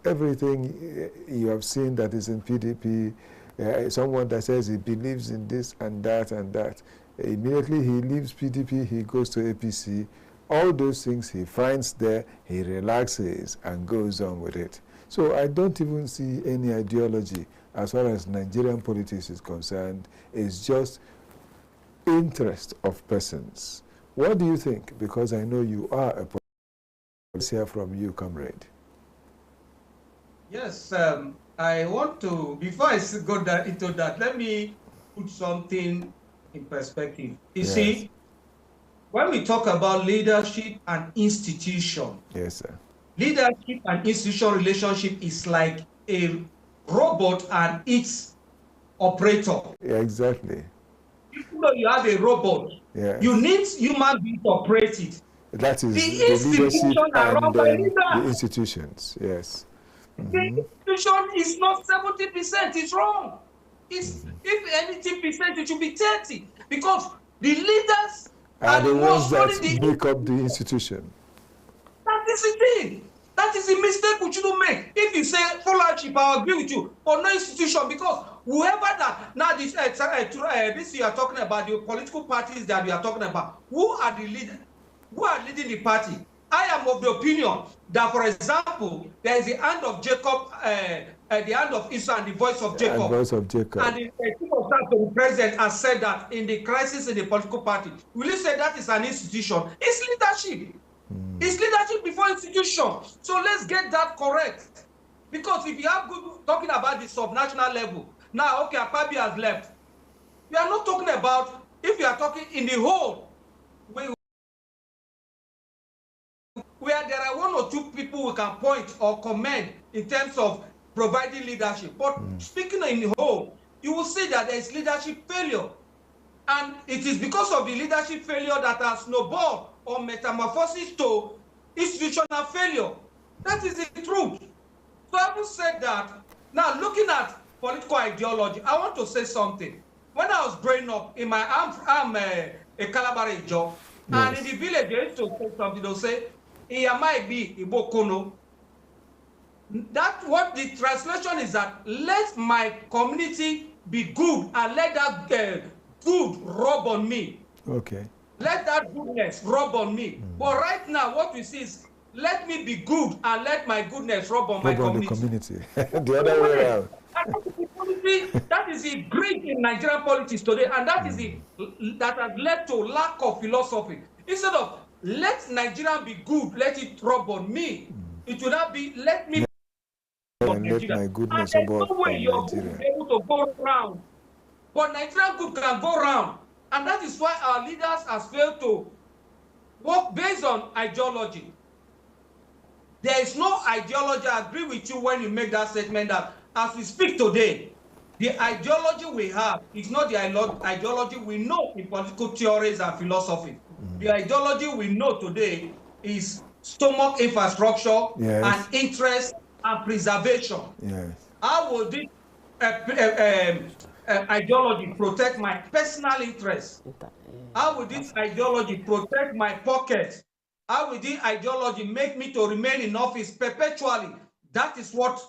Everything you have seen that is in PDP, someone that says he believes in this and that, immediately he leaves PDP, he goes to APC. All those things he finds there, he relaxes and goes on with it. So I don't even see any ideology as far as Nigerian politics is concerned. It's just interest of persons. What do you think? Because I know you are a politician. Let's hear from you, comrade. Yes, I want to, before I go into that, let me put something in perspective. You see, when we talk about leadership and institution, yes, sir. Leadership and institution relationship is like a robot and its operator. Yeah, exactly. Even though you have a robot, you need human beings to operate it. That is the institution and the institutions, yes. The institution is not 70%, it's wrong. If anything percent, it should be 30%, because the leaders are the ones that make up the institution. That is the thing. That is the mistake we shouldn't make. If you say followership, I agree with you, but no institution, because whoever that, now this you are talking about, the political parties that we are talking about, who are the leaders? Who are leading the party? I am of the opinion that, for example, there is the hand of Jacob, the hand of Esau and the voice of Jacob. And voice of Jacob. And the chief of staff to the president has said that in the crisis in the political party, will you say that is an institution? It's leadership. It's leadership before institution. So let's get that correct. Because if you have good talking about the subnational level, now, okay, Akpabi has left. We are not talking about, if you are talking in the whole, where there are one or two people we can point or commend in terms of providing leadership. But speaking in the whole, you will see that there is leadership failure. And it is because of the leadership failure that has snowballed or metamorphosis to institutional failure. That is the truth. So having said that, now looking at political ideology, I want to say something. When I was growing up, in my I'm a Calabar job, and in the village they used to say something, they'll say, that what the translation is, that let my community be good and let that good rub on me. Okay. Let that goodness rub on me. But right now, what we see is, let me be good and let my goodness rub on my community. The other way around. That is the greed in Nigerian politics today, and that is that has led to lack of philosophy. Instead of let Nigeria be good, let it rub on me. It will not be let me and let my goodness rub on no way you're able to go around. But Nigerian good can go around. And that is why our leaders have failed to work based on ideology. There is no ideology. I agree with you when you make that statement that as we speak today, the ideology we have is not the ideology we know in political theories and philosophy. The ideology we know today is stomach infrastructure and interest and preservation. How will this ideology protect my personal interests? How will this ideology protect my pocket? How will this ideology make me to remain in office perpetually? That is what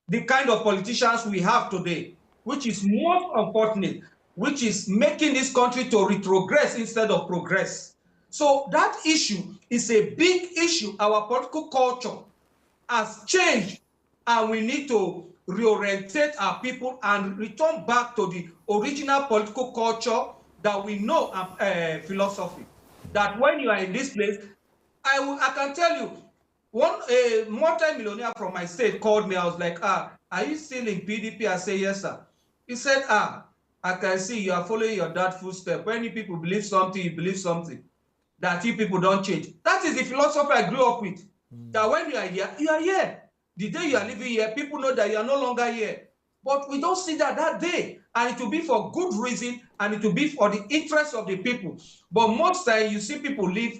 the kind of politicians we have today, which is most unfortunate, which is making this country to retrogress instead of progress. So that issue is a big issue. Our political culture has changed, and we need to reorientate our people and return back to the original political culture that we know and philosophy. That when you are in this place, I can tell you, a multi-millionaire from my state called me. I was like, are you still in PDP? I say, yes, sir. He said, I can see you are following your dad's footsteps. When people believe something, you believe something. that you people don't change. That is the philosophy I grew up with. That when you are here, you are here. The day you are living here, people know that you are no longer here. But we don't see that day. And it will be for good reason, and it will be for the interest of the people. But most times you see people live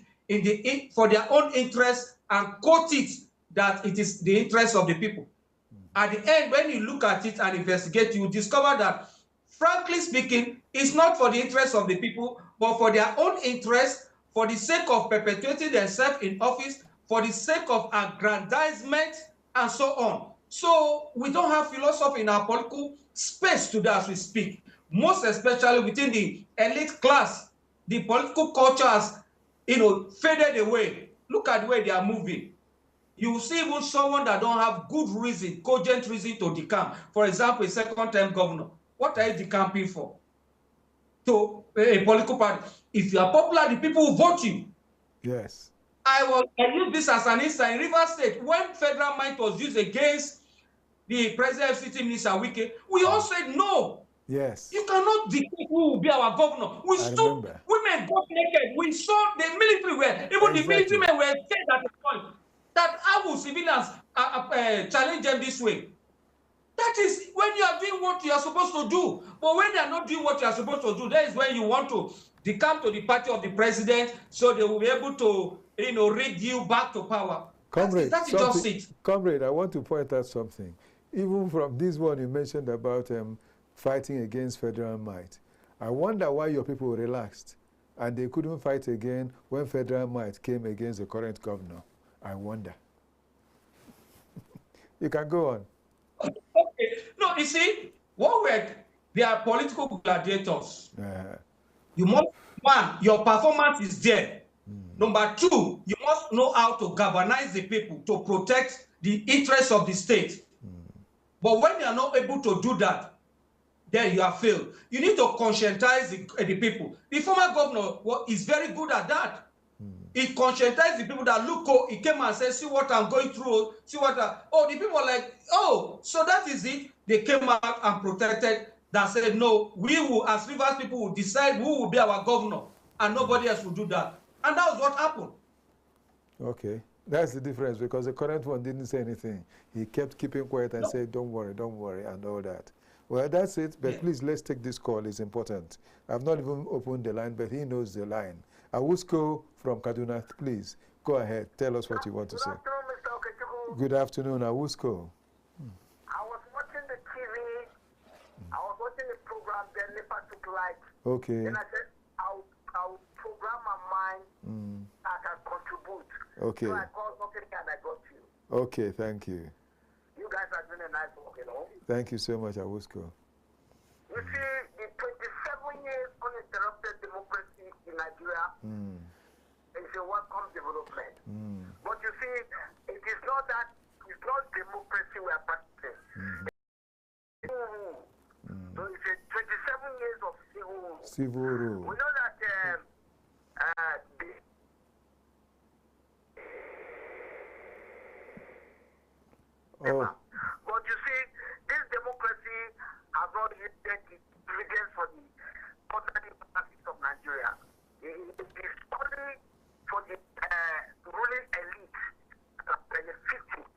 for their own interest and quote it that it is the interest of the people. At the end, when you look at it and investigate, you discover that, frankly speaking, it's not for the interest of the people, but for their own interest, for the sake of perpetuating themselves in office, for the sake of aggrandizement, and so on. So we don't have philosophy in our political space today as we speak, most especially within the elite class. The political culture has, faded away. Look at the way they are moving. You will see even someone that don't have good reason, cogent reason to decamp. For example, a second-term governor. What are you decamping for? To a political party. If you are popular, the people will vote you. Yes. I use this as an instance. In Rivers State, when federal might was used against the president of city minister Wike, we all said no. Yes. You cannot dictate who will be our governor. We stood, women got naked. We saw the military were, even the military men were scared at the point that how will civilians challenge them this way? That is when you are doing what you are supposed to do. But when they are not doing what you are supposed to do, that is when you want to decamp to the party of the president, so they will be able to, rig you back to power. Comrade, that is just it. Comrade, I want to point out something. Even from this one you mentioned about fighting against federal might, I wonder why your people relaxed and they couldn't fight again when federal might came against the current governor. I wonder. You can go on. Okay. No, you see, they are political gladiators. You must, one, your performance is there. Number two, you must know how to galvanize the people to protect the interests of the state. But when you are not able to do that, then you have failed. You need to conscientize the people. The former governor is very good at that. He conscientized the people that, look, he came and said, see what I'm going through, see what the people are like, oh, so that is it. They came out and protected, that said, no, we will, as Rivers people, will decide who will be our governor, and nobody else will do that. And that was what happened. Okay, that's the difference, because the current one didn't say anything. He kept keeping quiet and said, don't worry, and all that. Well, that's it, but please, let's take this call. It's important. I've not even opened the line, but he knows the line. Awusko from Kaduna, please, go ahead. Tell us what you want to say. Good afternoon, Mr. Okechukwu. Good afternoon, Awusko. I was watching the TV. I was watching the program, then NEPA took light. Okay. Then I said, I'll program my mind. I can contribute. Okay. So I called Okechukwu and I got you. Okay, thank you. You guys are doing a nice work, Thank you so much, Awusko. You see, the 27 years uninterrupted democracy in Nigeria is a welcome development. But you see, it is not that, it's not democracy we are practicing. So it's a 27 years of civil rule. Civil rule. We know that but you see, this democracy has not yielded the dividends for the ordinary masses of Nigeria. It is only for the ruling elite that are benefiting.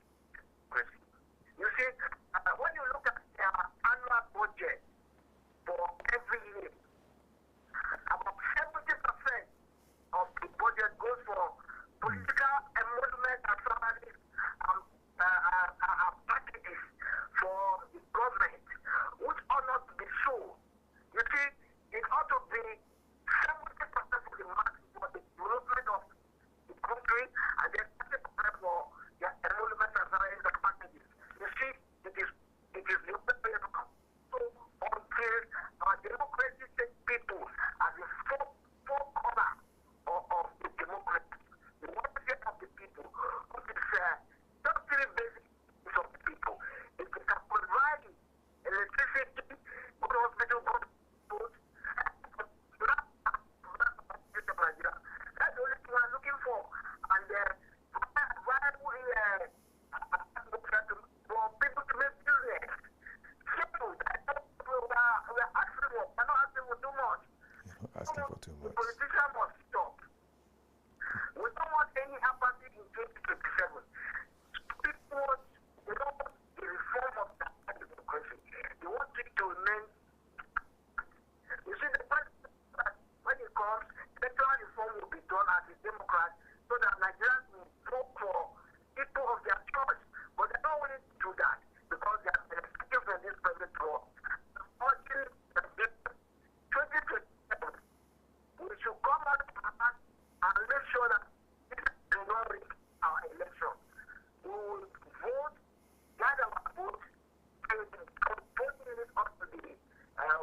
You see, when you look at their annual budget for every year, about 70% of the budget goes for political emolument and salaries and packages for the government, which ought not to be so. You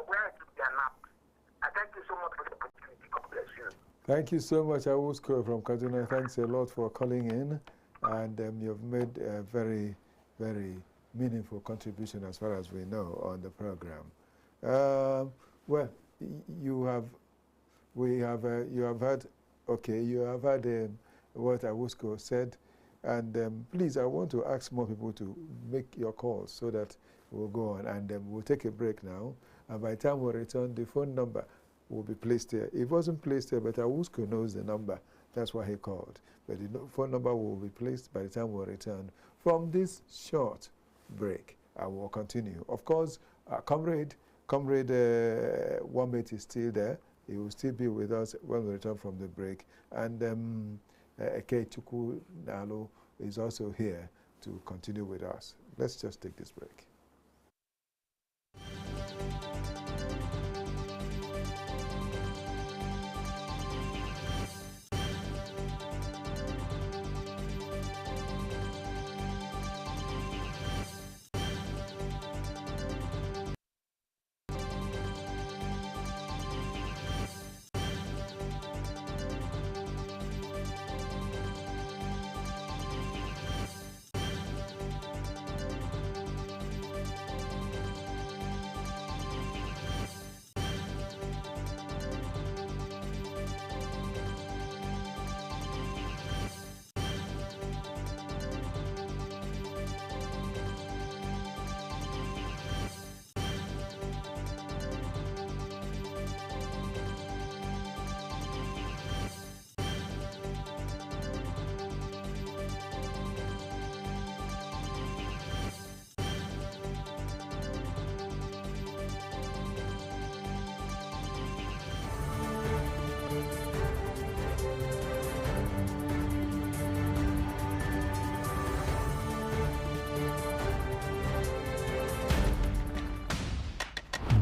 where to be napped. I thank you so much for the opportunity. God bless you. Thank you so much, Awusko from Kaduna. Thanks a lot for calling in, and you've made a very, very meaningful contribution as far as we know on the program. Well, you have heard what Awusko said, and please, I want to ask more people to make your calls so that we'll go on, and we'll take a break now, and by the time we return, the phone number will be placed here. It wasn't placed here, but Awusko knows the number. That's why he called. But the phone number will be placed by the time we return from this short break. I will continue. Of course, Comrade Wamate is still there. He will still be with us when we return from the break. And Ekechukwu Nalo is also here to continue with us. Let's just take this break.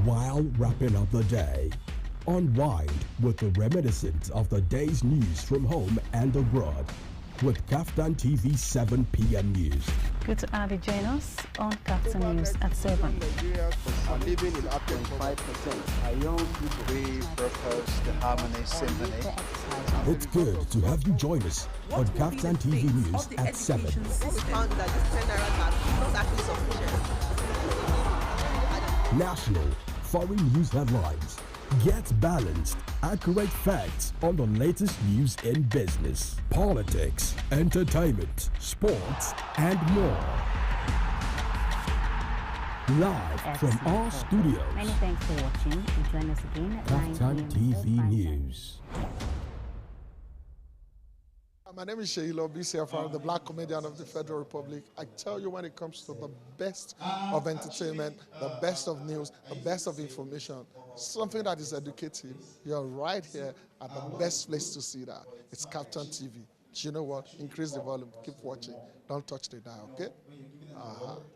While wrapping up the day, unwind with the reminiscence of the day's news from home and abroad with KAFTAN TV 7 p.m. news. Good to have you join us on KAFTAN News at 7. Nigerians are living in 5% are young people. We propose the Harmony Symphony. It's good to have you join us on KAFTAN TV News at 7. We found that the 10 naira not actually sufficient. National, foreign news headlines. Get balanced, accurate facts on the latest news in business, politics, entertainment, sports, and more. Live from our studios. Many thanks for watching. And join us again at 9 KAFTAN TV News. My name is Sheilo BCFR, the Black Comedian of the Federal Republic. I tell you, when it comes to the best of entertainment, the best of news, the best of information, something that is educative, you're right here at the best place to see that. It's KAFTAN TV. Do you know what? Increase the volume. Keep watching. Don't touch the dial, okay?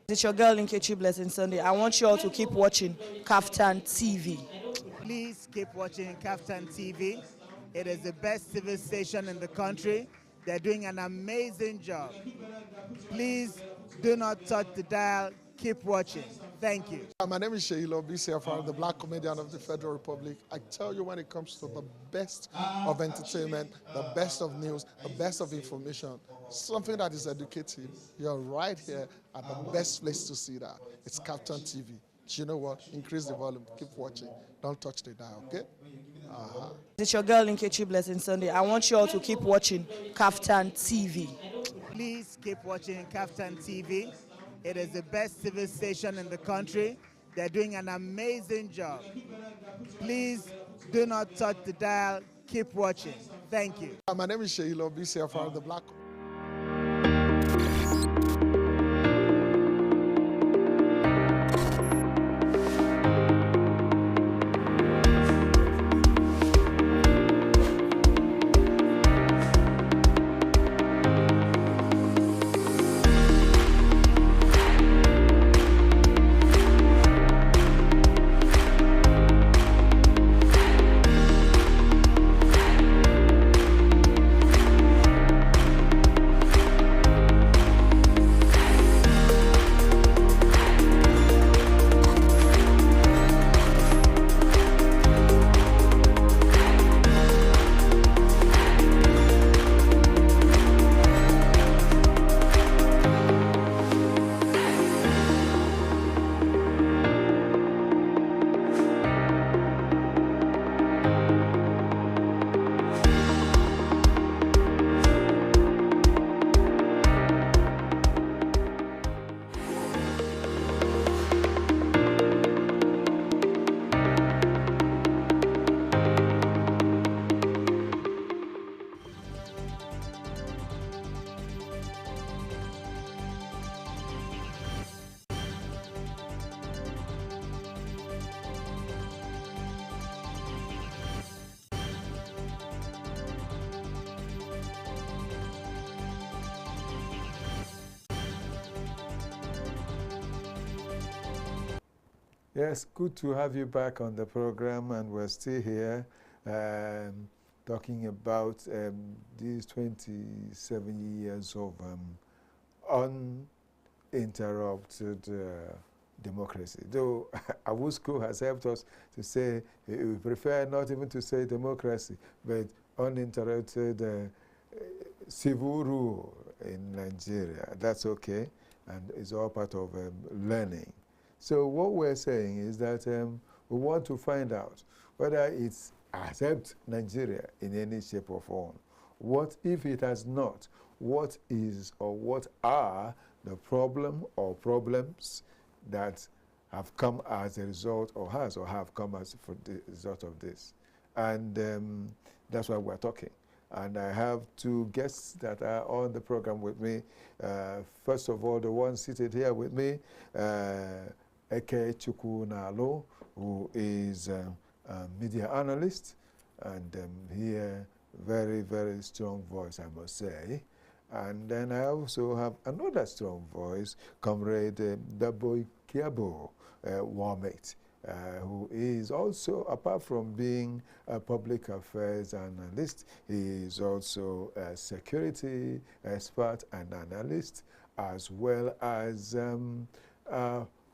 It's your girl Nkechi Blessing Sunday. I want you all to keep watching KAFTAN TV. Please keep watching KAFTAN TV. It is the best TV station in the country. They're doing an amazing job. Please do not touch the dial. Keep watching. Thank you. My name is Sheilo BCFR, the Black Comedian of the Federal Republic. I tell you, when it comes to the best of entertainment, the best of news, the best of information, something that is educative, you're right here at the best place to see that. It's KAFTAN TV. Do you know what? Increase the volume. Keep watching. Don't touch the dial, okay? It's your girl Nkechi Blessing Sunday. I want you all to keep watching KAFTAN TV. Please keep watching KAFTAN TV. It is the best TV station in the country. They're doing an amazing job. Please do not touch the dial. Keep watching. Thank you. My name is Sheilo BCFR, the Black Yes, good to have you back on the program, and we're still here talking about these 27 years of uninterrupted democracy. Though Awusko has helped us to say, we prefer not even to say democracy, but uninterrupted civil rule in Nigeria. That's okay, and it's all part of learning. So what we're saying is that we want to find out whether it's accept Nigeria in any shape or form. What if it has not? What is or what are the problem or problems that have come as a result, or have come as for the result of this? And that's why we're talking. And I have two guests that are on the program with me. First of all, the one seated here with me, Eke Chukwunalo, who is a media analyst, and here, very, very strong voice, I must say. And then I also have another strong voice, Comrade Daboy Kiabo Warmate, who is also, apart from being a public affairs analyst, he is also a security expert and analyst, as well as a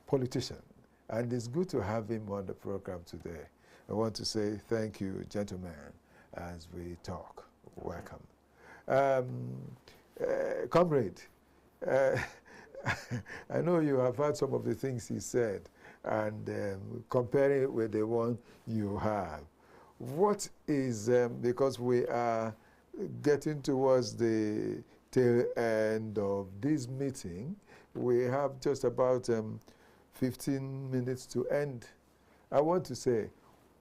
politician. And it's good to have him on the program today. I want to say thank you, gentlemen, as we talk. Welcome. Comrade, I know you have heard some of the things he said, and comparing it with the one you have. What is, because we are getting towards the tail end of this meeting, we have just about 15 minutes to end. I want to say,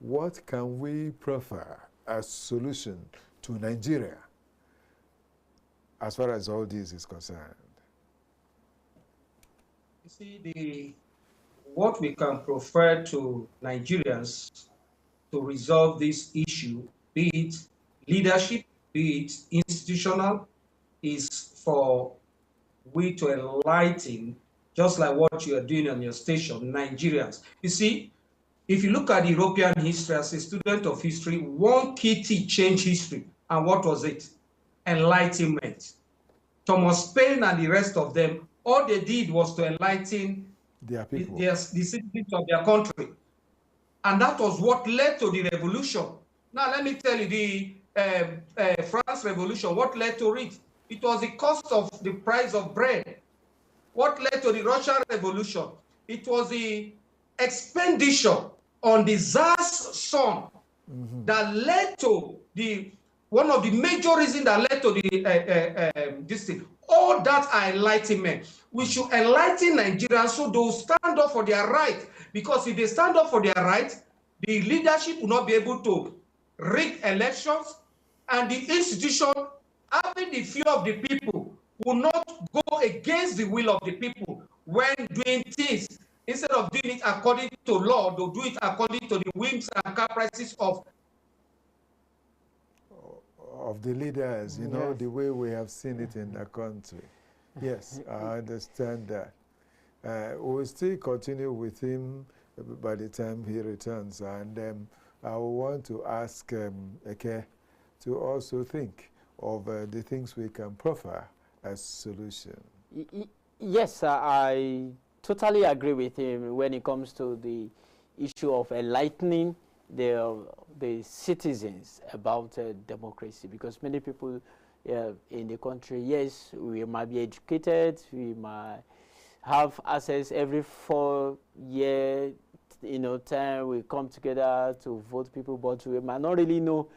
what can we prefer as solution to Nigeria as far as all this is concerned? You see, what we can prefer to Nigerians to resolve this issue, be it leadership, be it institutional, is for we to enlighten, just like what you are doing on your station, Nigerians. You see, if you look at European history, as a student of history, one key thing changed history. And what was it? Enlightenment. Thomas Paine and the rest of them, all they did was to enlighten their people, the citizens of their country. And that was what led to the revolution. Now, let me tell you, the France Revolution, what led to it? It was the cost of the price of bread. What led to the Russian Revolution? It was the expenditure on the Tsar's son that led to one of the major reasons that led to this thing. All that are enlightenment. We should enlighten Nigerians so they'll stand up for their right. Because if they stand up for their right, the leadership will not be able to rig elections, and the institution, having the fear of the people, will not go against the will of the people when doing things. Instead of doing it according to law, they'll do it according to the whims and caprices of the leaders, you know, the way we have seen it in the country. Yes, I understand that. We'll still continue with him by the time he returns. And I want to ask Eke to also think of the things we can proffer as solution. Yes, I totally agree with him when it comes to the issue of enlightening the citizens about democracy, because many people in the country, yes, we might be educated, we might have access every 4 year, time we come together to vote people, but we might not really know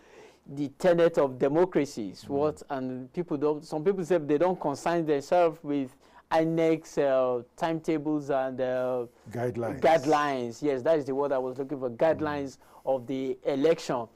the tenet of democracies. What, and people don't, some people say they don't concern themselves with INEC's timetables and guidelines. Yes, that is the word I was looking for, guidelines of the election.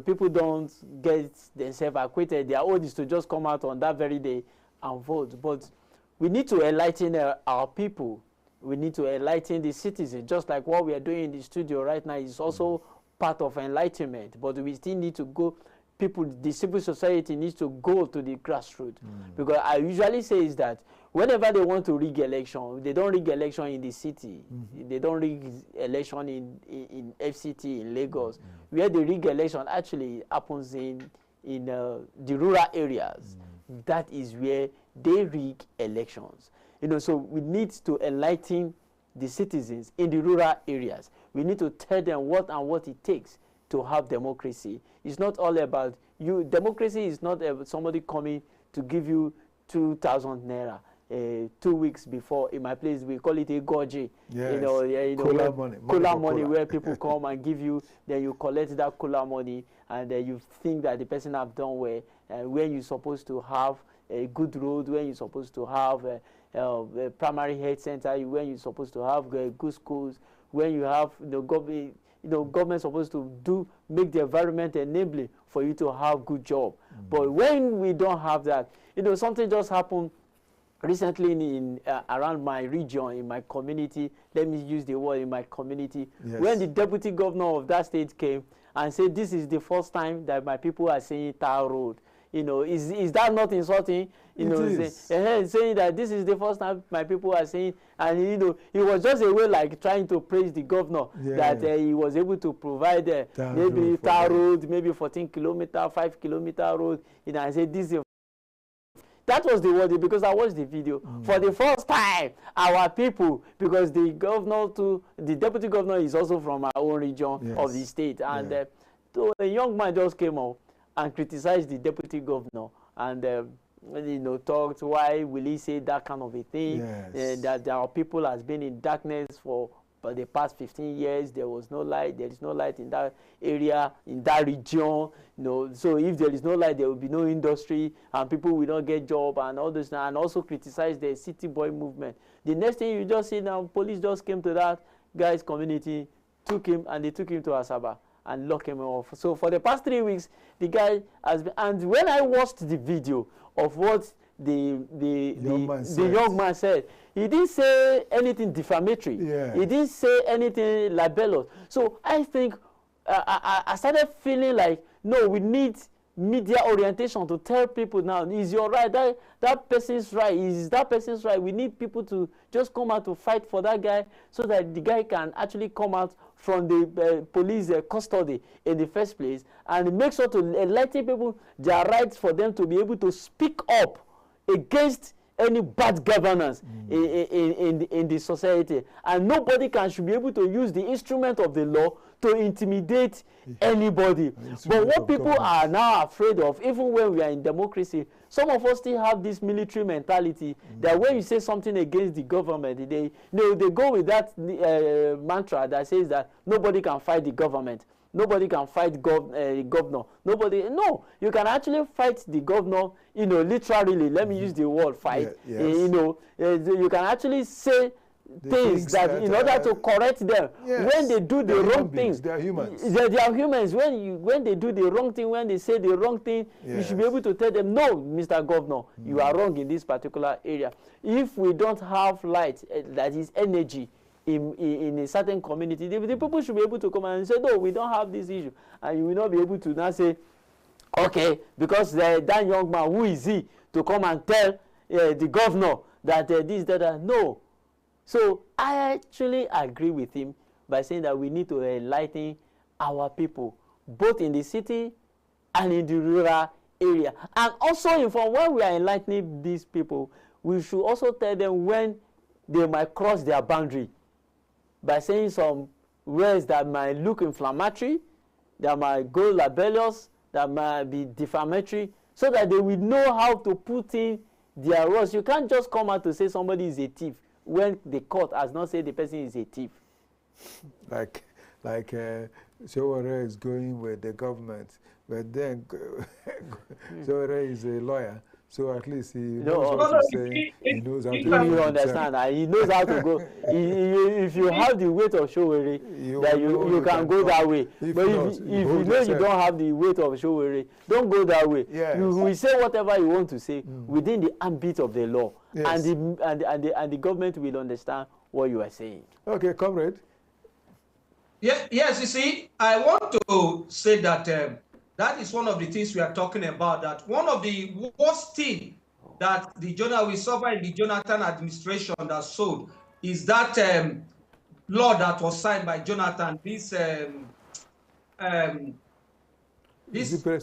People don't get themselves acquitted. Their own is to just come out on that very day and vote. But we need to enlighten our people. We need to enlighten the citizens, just like what we are doing in the studio right now is also part of enlightenment. But we still need to go, the civil society needs to go to the grassroots. Because I usually say is that whenever they want to rig election, they don't rig election in the city. They don't rig election in FCT in Lagos. Where the rig election actually happens in the rural areas. That is where they rig elections. You know, so we need to enlighten the citizens in the rural areas. We need to tell them what it takes to have democracy. It's not all about you. Democracy is not somebody coming to give you 2,000 naira 2 weeks before. In my place, we call it a goji. Yes. Cola money. Cola money where people come and give you, then you collect that cola money, and you think that the person have done well. When you're supposed to have a good road, when you're supposed to have a primary health center, when you're supposed to have good schools, when you have government supposed to make the environment enabling for you to have good job. But when we don't have that, something just happened recently in around my region, in my community. Let me use the word in my community. Yes. When the deputy governor of that state came and said, this is the first time that my people are saying tar road. Is that not insulting? Saying that this is the first time my people are saying, and it was just a way like trying to praise the governor that he was able to provide maybe tar road, maybe 14-kilometer, 5-kilometer road. I said this is. That was the word, because I watched the video. For the first time, our people, because the deputy governor is also from our own region of the state, and so a young man just came up and criticized the deputy governor, and talked, why will he say that kind of a thing? That our people has been in darkness for the past 15 years. There was no light. There is no light in that area, in that region. So if there is no light, there will be no industry, and people will not get job and all this. And also criticize the city boy movement. The next thing you just see now, police just came to that guy's community, took him, and they took him to Asaba and locked him off. So for the past 3 weeks, the guy has been. And when I watched the video of what the young man said, he didn't say anything defamatory. He didn't say anything libelous. So I think I started feeling like, no, we need media orientation to tell people now, is your right, that person's right, is that person's right. We need people to just come out to fight for that guy, so that the guy can actually come out from the police custody in the first place, and make sure to enlighten people their rights, for them to be able to speak up against any bad governance in the society. And nobody should be able to use the instrument of the law to intimidate anybody. But what people are now afraid of, even when we are in democracy, some of us still have this military mentality that when you say something against the government, they go with that mantra that says that nobody can fight the government. Nobody can fight governor. No, you can actually fight the governor, literally. Let me use the word fight. You can actually say things that in order to correct them when they do the wrong things. They are humans. They are humans. When they do the wrong thing, when they say the wrong thing, you should be able to tell them, no, Mr. Governor, you are wrong in this particular area. If we don't have light, that is energy, in a certain community, the people should be able to come and say, no, we don't have this issue. And you will not be able to now say, okay, because that young man, who is he to come and tell the governor that that. No. So I actually agree with him by saying that we need to enlighten our people, both in the city and in the rural area. And also inform, when we are enlightening these people, we should also tell them when they might cross their boundary, by saying some words that might look inflammatory, that might go libelous, that might be defamatory, so that they will know how to put in their words. You can't just come out to say somebody is a thief when the court has not said the person is a thief. Like Showore is going with the government, but then Showore is a lawyer. So at least he knows what to say. He knows how to you understand. He knows how to go. If you have the weight of Showere, that you can go that way. But if you know you don't have the weight of Showere, don't go that way. You will say whatever you want to say within the ambit of the law, and the government will understand what you are saying. Okay, comrade. Yes, you see, I want to say that that is one of the things we are talking about, that one of the worst things that the Jonah we suffer in the Jonathan administration that sold is that law that was signed by Jonathan. This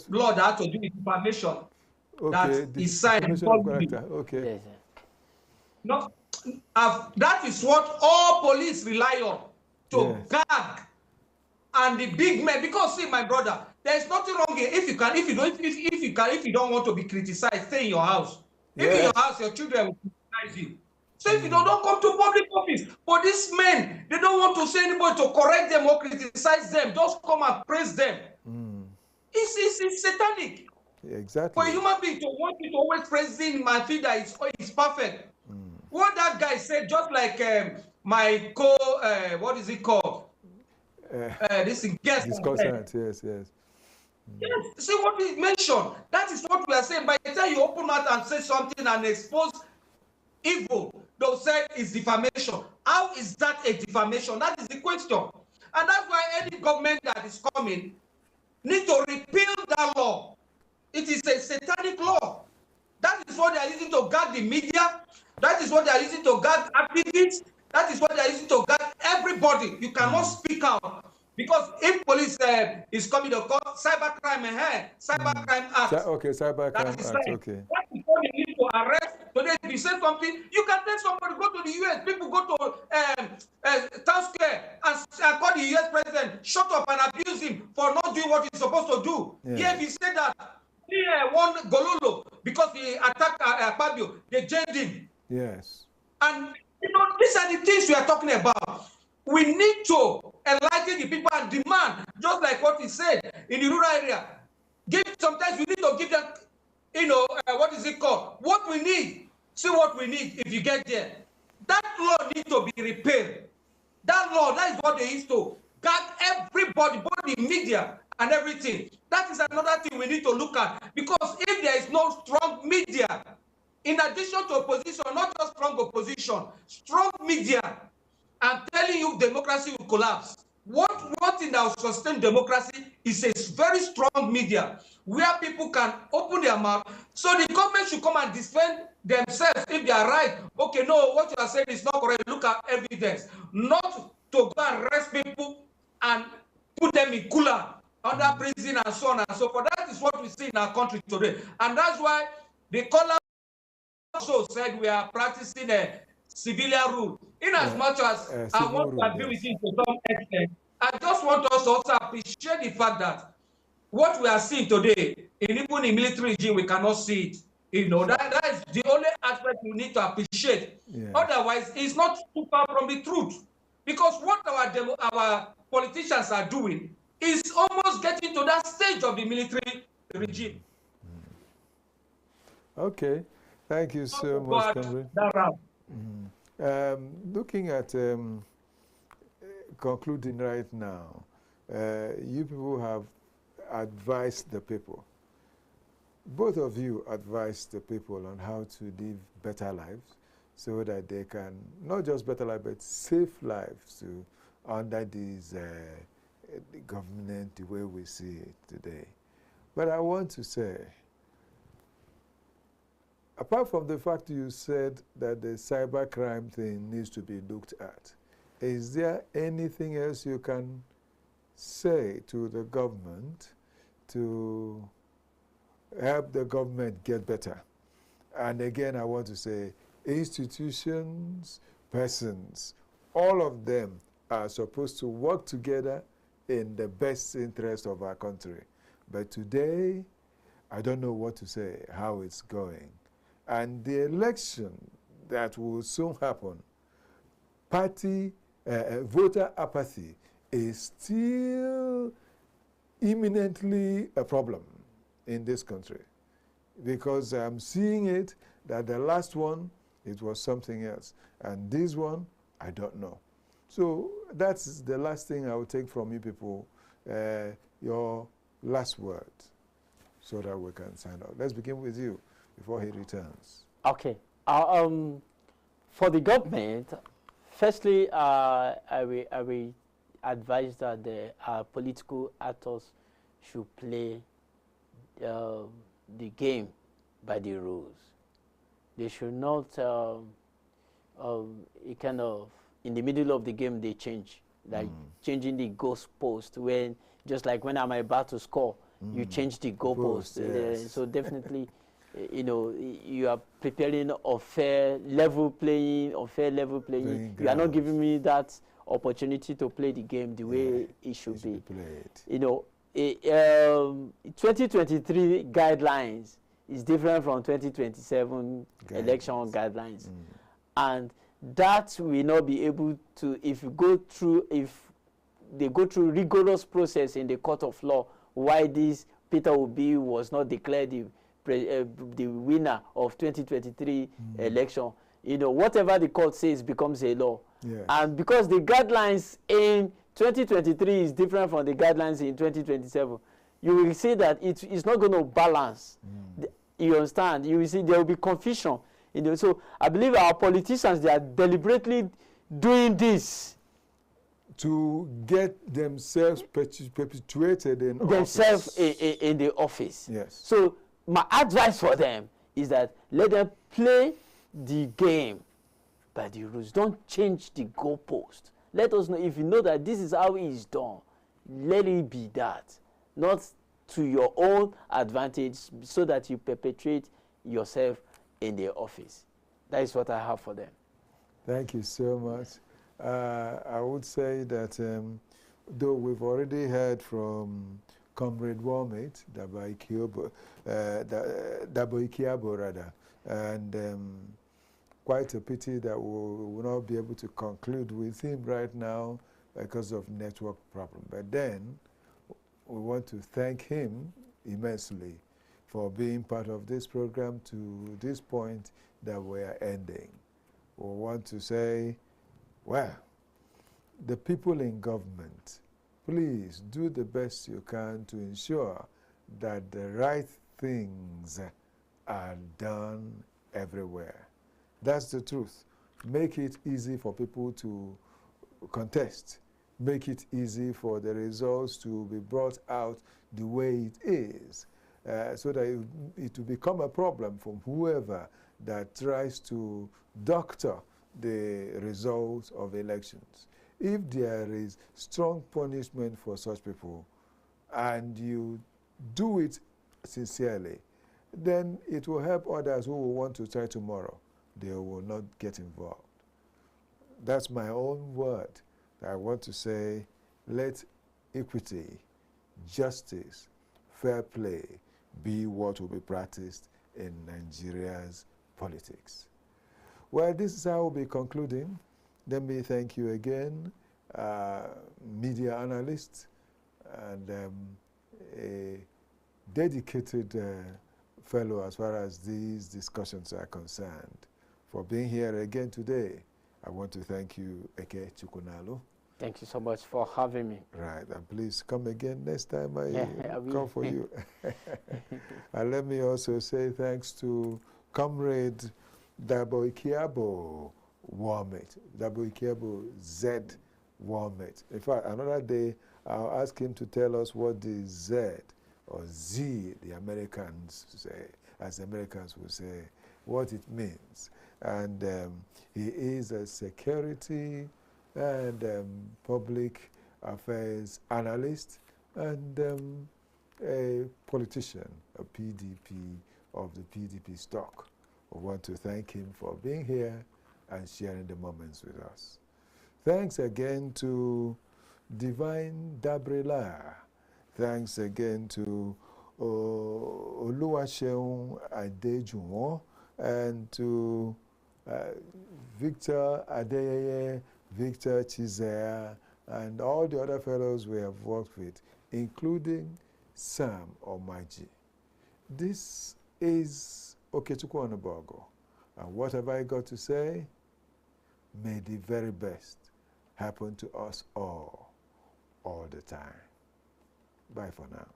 law that had to do with defamation. Okay, that is signed. defamation of character. Okay. Yes. No, that is what all police rely on to gag and the big men. Because see, my brother, there is nothing wrong here. If you don't want to be criticized, stay in your house. If in your house, your children will criticize you. So if you don't come to public office, but these men, they don't want to say anybody to correct them or criticize them. Just come and praise them. It's satanic. Exactly. For a human being to want you to always praise him and feel that it's perfect. What that guy said, just like my what is it called? This guest. Yes. Yes, see what we mentioned. That is what we are saying. By the time you open mouth and say something and expose evil, they'll say it's defamation. How is that a defamation? That is the question. And that's why any government that is coming needs to repeal that law. It is a satanic law. That is what they are using to guard the media. That is what they are using to guard activists. That is what they are using to guard everybody. You cannot speak out. Because if police is coming to court, cybercrime act. Okay, cybercrime act, okay. That is what they need to arrest. Today, if you say something, you can tell somebody, go to the US. People go to Town Square and call the US president, shut up and abuse him for not doing what he's supposed to do. Yeah, if he said that, he won Gololo because he attacked Fabio. They jailed him. Yes. And, these are the things we are talking about. We need to enlighten the people and demand, just like what he said in the rural area. Sometimes we need to give them, what is it called? What we need. See what we need if you get there. That law needs to be repealed. That law, that is what they used to gag everybody, both the media and everything. That is another thing we need to look at. Because if there is no strong media, in addition to opposition, not just strong opposition, strong media, I'm telling you, democracy will collapse. What in our sustained democracy is a very strong media where people can open their mouth. So the government should come and defend themselves if they are right. Okay, no, what you are saying is not correct. Look at evidence. Not to go and arrest people and put them in cooler, under prison and so on and so forth. That is what we see in our country today. And that's why the caller also said we are practicing a civilian rule. In as much as I want to agree with you to some extent, I just want us to also appreciate the fact that what we are seeing today, even in military regime, we cannot see it. That is the only aspect we need to appreciate. Otherwise, it's not too far from the truth. Because what our politicians are doing is almost getting to that stage of the military regime. Okay. Thank you so much, Comrade. Looking at concluding right now, you people have advised the people. Both of you advised the people on how to live better lives so that they can, not just better lives, but safe lives under this government the way we see it today. But I want to say, apart from the fact you said that the cybercrime thing needs to be looked at, is there anything else you can say to the government to help the government get better? And again, I want to say institutions, persons, all of them are supposed to work together in the best interest of our country. But today, I don't know what to say, how it's going. And the election that will soon happen, voter apathy is still imminently a problem in this country. Because I'm seeing it, that the last one, it was something else. And this one, I don't know. So that's the last thing I will take from you people, your last word, so that we can sign out. Let's begin with you before he returns. Okay. For the government, firstly, I will advise that the political actors should play the game by the rules. They should not, it kind of, in the middle of the game, they change. Like changing the goalpost when, just like when I'm about to score, you change the goalpost. Yes. So definitely, you know, you are preparing a fair level playing. You are not giving me that opportunity to play the game the way it should be. You know, 2023 guidelines is different from 2027 election guidelines, and that will not be able to, if they go through rigorous process in the court of law, why this Peter Obi was not declared the winner of 2023 election. You know, whatever the court says becomes a law. Yes. And because the guidelines in 2023 is different from the guidelines in 2027, you will see that it's not going to balance. You understand? You will see there will be confusion. You know, so I believe our politicians, they are deliberately doing this to get themselves perpetuated in themselves in the office. Yes. So my advice for them is that let them play the game by the rules. Don't change the goalpost. Let us know, if you know that this is how it is done, let it be that, not to your own advantage, so that you perpetuate yourself in the office. That is what I have for them. Thank you so much. I would say that though we've already heard from Comrade Warmate, Daboikiabo rather, and quite a pity that we will not be able to conclude with him right now because of network problem. But then we want to thank him immensely for being part of this program to this point that we are ending. We want to say, well, the people in government, please do the best you can to ensure that the right things are done everywhere. That's the truth. Make it easy for people to contest. Make it easy for the results to be brought out the way it is, so that it will become a problem from whoever that tries to doctor the results of elections. If there is strong punishment for such people and you do it sincerely, then it will help others who will want to try tomorrow. They will not get involved. That's my own word. I want to say, let equity, justice, fair play be what will be practiced in Nigeria's politics. Well, this is how we'll be concluding. Let me thank you again, media analyst and a dedicated fellow as far as these discussions are concerned, for being here again today. I want to thank you, Eke Chukwunalo. Thank you so much for having me. Right, and please come again next time I come for you. And let me also say thanks to Comrade Daboikiabo Warmate, Daboikiabo Z Warmate. In fact, another day I'll ask him to tell us what the Z or Z, the Americans say, as the Americans will say, what it means. And he is a security and public affairs analyst and a politician, a PDP of the PDP stock. We want to thank him for being here and sharing the moments with us. Thanks again to Divine Dabrela. Thanks again to Oluwaseun Adejuwon and to Victor Adeyeye, Victor Chizea, and all the other fellows we have worked with, including Sam Omaji. This is Okechukwu Onabogo. And what have I got to say? May the very best happen to us all the time. Bye for now.